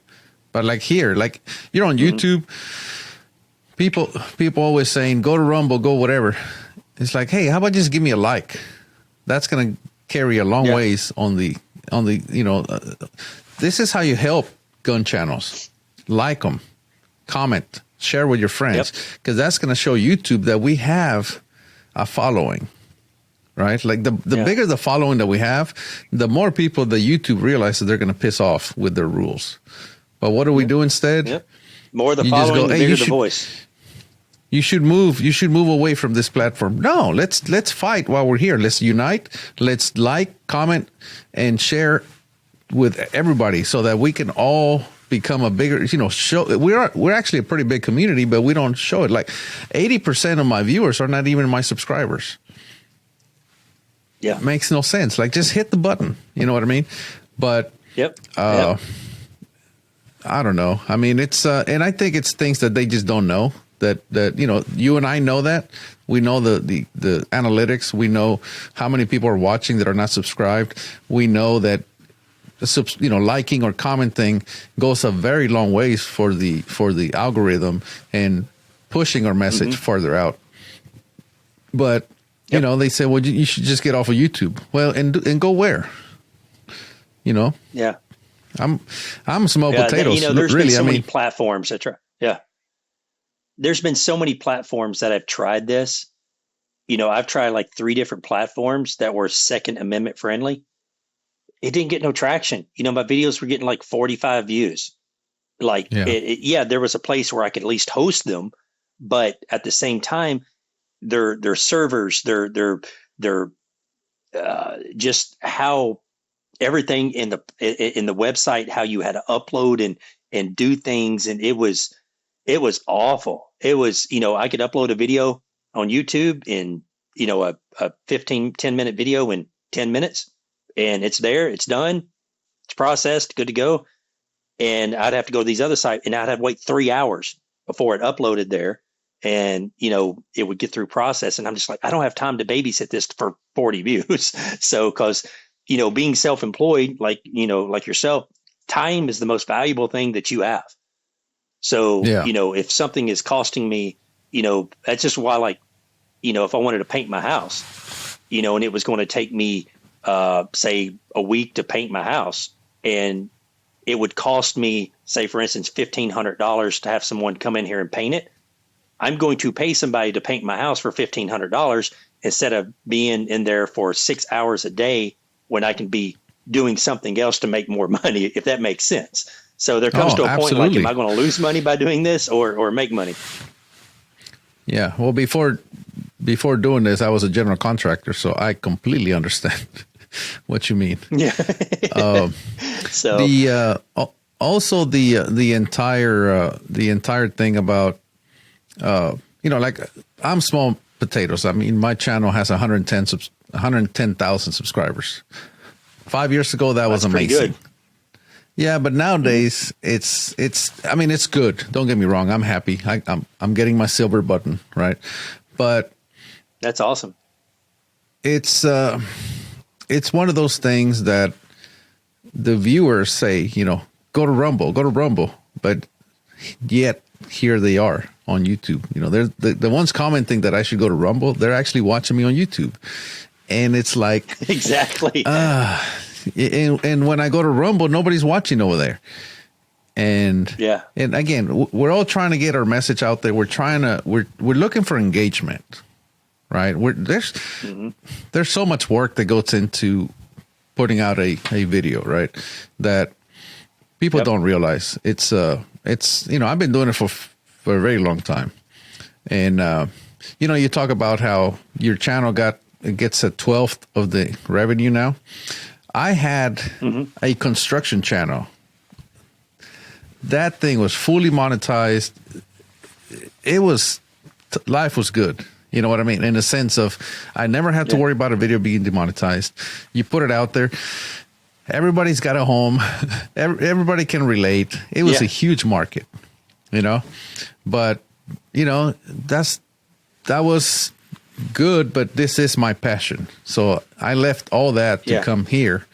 But like here, like you're on YouTube, people always saying, go to Rumble, go whatever. It's like, hey, how about just give me a like? That's going to carry a long ways on the this is how you help gun channels. Like them, comment, share with your friends, because that's going to show YouTube that we have a following, right? Like the bigger the following that we have, the more people that YouTube realizes they're going to piss off with their rules. But what do we do instead? Yep. More the following, the bigger the voice. You should move away from this platform. No, let's fight while we're here. Let's unite. Let's like, comment, and share with everybody so that we can all become a bigger, show. We're actually a pretty big community, but we don't show it. Like 80% of my viewers are not even my subscribers. Yeah. It makes no sense. Like just hit the button. You know what I mean? But I don't know. I mean, it's and I think it's things that they just don't know that you and I know that. We know the analytics. We know how many people are watching that are not subscribed. We know that liking or commenting goes a very long ways for the algorithm and pushing our message farther out. But they say, well, you should just get off of YouTube. Well, and go where? Yeah. I'm small potatoes. There's Really, been so many platforms that try. Yeah, there's been so many platforms that have tried this. I've tried like 3 different platforms that were Second Amendment friendly. It didn't get no traction. My videos were getting like 45 views. Like, yeah, there was a place where I could at least host them, but at the same time, their servers, their just how everything in the website, how you had to upload and do things, and it was awful. It was, I could upload a video on YouTube in, a 10-minute video in 10 minutes, and it's there, it's done, it's processed, good to go. And I'd have to go to these other sites, and I'd have to wait 3 hours before it uploaded there. And, it would get through process. And I'm just like, I don't have time to babysit this for 40 views. So, cause, being self-employed, like yourself, time is the most valuable thing that you have. So, if something is costing me, that's just why, like, if I wanted to paint my house, and it was going to take me, say a week to paint my house, and it would cost me, say, for instance, $1,500 to have someone come in here and paint it. I'm going to pay somebody to paint my house for $1,500 instead of being in there for 6 hours a day when I can be doing something else to make more money, if that makes sense. So there comes to a point like, am I going to lose money by doing this or make money? Yeah. Well, before doing this, I was a general contractor, so I completely understand what you mean. Yeah. So also the entire thing about like, I'm small potatoes. I mean, my channel has 110,000 subscribers. 5 years ago, that was amazing. Pretty good. Yeah, but nowadays it's good. Don't get me wrong. I'm happy. I'm getting my silver button, right? But that's awesome. It's one of those things that the viewers say, go to Rumble, but yet here they are on YouTube. They're the ones commenting that I should go to Rumble. They're actually watching me on YouTube, and it's like exactly. And when I go to Rumble, nobody's watching over there. And and again, we're all trying to get our message out there. We're looking for engagement, right? There's so much work that goes into putting out a video, right? That people don't realize. It's I've been doing it for a very long time. And you talk about how your channel gets a 12th of the revenue now. I had a construction channel. That thing was fully monetized. Life was good. You know what I mean? In the sense of, I never had to worry about a video being demonetized. You put it out there. Everybody's got a home. Everybody can relate. It was a huge market, but that was good, but this is my passion. So I left all that to come here,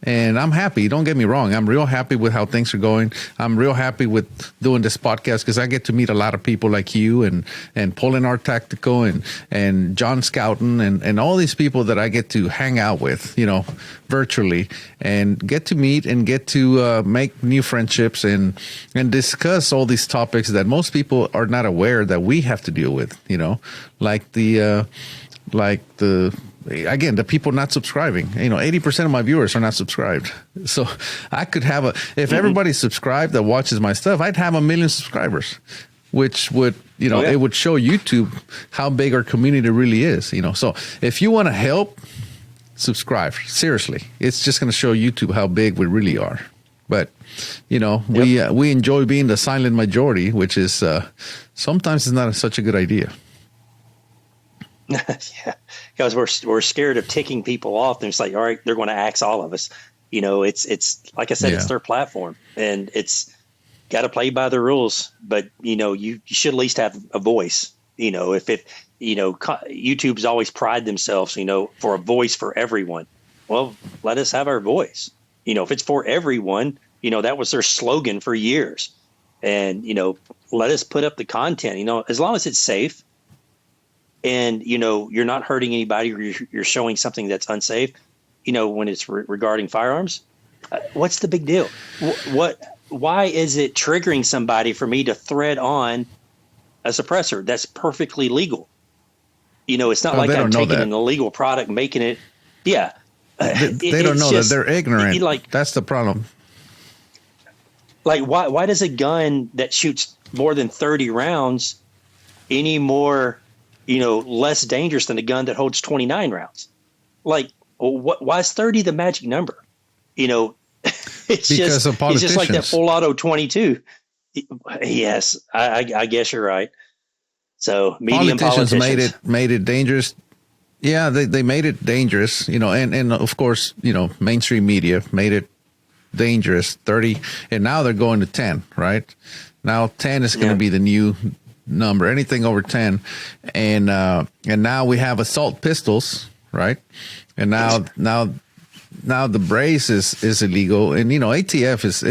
and I'm happy. Don't get me wrong. I'm real happy with how things are going. I'm real happy with doing this podcast because I get to meet a lot of people like you and Paulin Art Tactical and John Scouten and all these people that I get to hang out with, virtually, and get to meet and get to make new friendships and discuss all these topics that most people are not aware that we have to deal with, like the people not subscribing. 80% of my viewers are not subscribed. So I could have if everybody's subscribed that watches my stuff, I'd have 1 million subscribers, which would, it would show YouTube how big our community really is, So if you want to help, subscribe. Seriously. It's just going to show YouTube how big we really are. But, we enjoy being the silent majority, which is sometimes it's not such a good idea. Yeah, because we're scared of ticking people off. And it's like, all right, they're going to axe all of us. It's like I said, it's their platform, and it's got to play by the rules. But you should at least have a voice. YouTube's always pride themselves, for a voice for everyone. Well, let us have our voice. If it's for everyone, that was their slogan for years. And let us put up the content. As long as it's safe. And, you're not hurting anybody, or you're showing something that's unsafe, when it's regarding firearms, What's the big deal? Why is it triggering somebody for me to thread on a suppressor? That's perfectly legal. It's not like They I'm don't know taking that. an illegal product, making it. Yeah. They don't know that. They're ignorant. That's the problem. Like, why does a gun that shoots more than 30 rounds any more, less dangerous than a gun that holds 29 rounds? Like, why is 30 the magic number? It's just like that full auto 22. Yes, I guess you're right. So medium politicians made it dangerous. Yeah, they made it dangerous, and of course, mainstream media made it dangerous. 30, and now they're going to 10, right? Now 10 is going to be the new number. Anything over 10, and now we have assault pistols, right? And now the brace is illegal, and ATF is.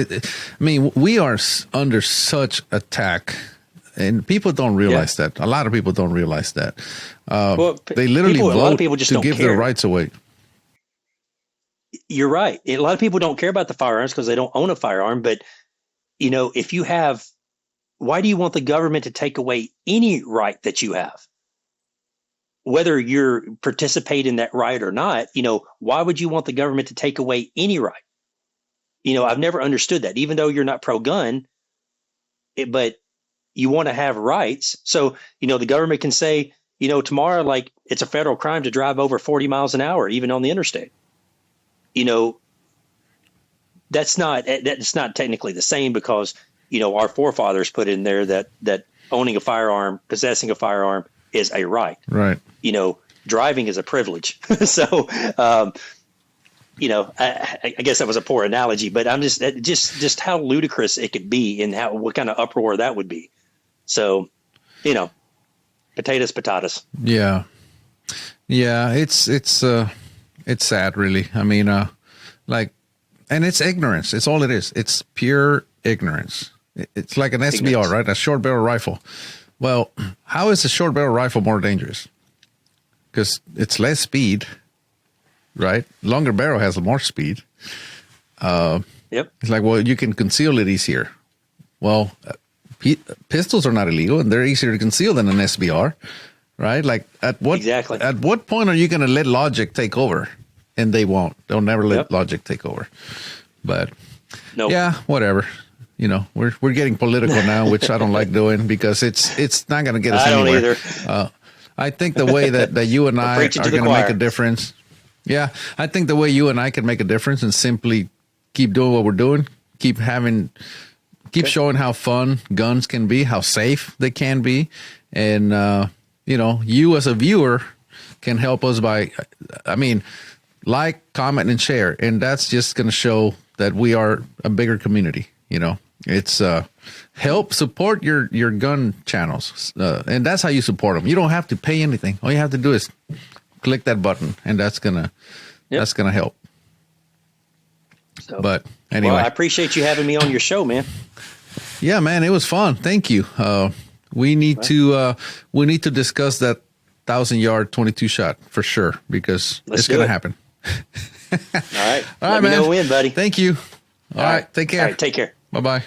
We are under such attack, and people don't realize that. A lot of people don't realize that. They literally vote a lot of people just to give their rights away. You're right. A lot of people don't care about the firearms because they don't own a firearm. But if you have, why do you want the government to take away any right that you have? Whether you're participate in that right or not, why would you want the government to take away any right? I've never understood that, even though you're not pro-gun, but you want to have rights. So, the government can say, tomorrow, like, it's a federal crime to drive over 40 miles an hour, even on the interstate. That's not technically the same because, our forefathers put in there that owning a firearm, possessing a firearm is a right. Right. Driving is a privilege. So, I guess that was a poor analogy, but I'm just how ludicrous it could be and what kind of uproar that would be. So, potatoes. Yeah. Yeah. It's sad, really. And it's ignorance. It's all it is. It's pure ignorance. It's like an SBR, right? A short barrel rifle. Well, how is a short barrel rifle more dangerous? Because it's less speed, right? Longer barrel has more speed. Yep. It's like, well, you can conceal it easier. Well, pistols are not illegal, and they're easier to conceal than an SBR, right? Like, at what point are you going to let logic take over? And they won't. They'll never let logic take over. But yeah, whatever. We're getting political now, which I don't like doing because it's not going to get us anywhere. I don't either. I think the way that you and I are going to make a difference. Yeah, I think the way you and I can make a difference and simply keep doing what we're doing, keep showing how fun guns can be, how safe they can be, and you as a viewer can help us by, like, comment, and share, and that's just going to show that we are a bigger community. It's help support your gun channels, and that's how you support them. You don't have to pay anything. All you have to do is click that button, and that's gonna help. So, but anyway, I appreciate you having me on your show, man. Yeah, man, it was fun. Thank you. We need to discuss that 1,000-yard 22 shot for sure because it's gonna happen. All right. All right, man. Let me know when, buddy. Thank you. All right. Take care. All right. Take care. Bye-bye.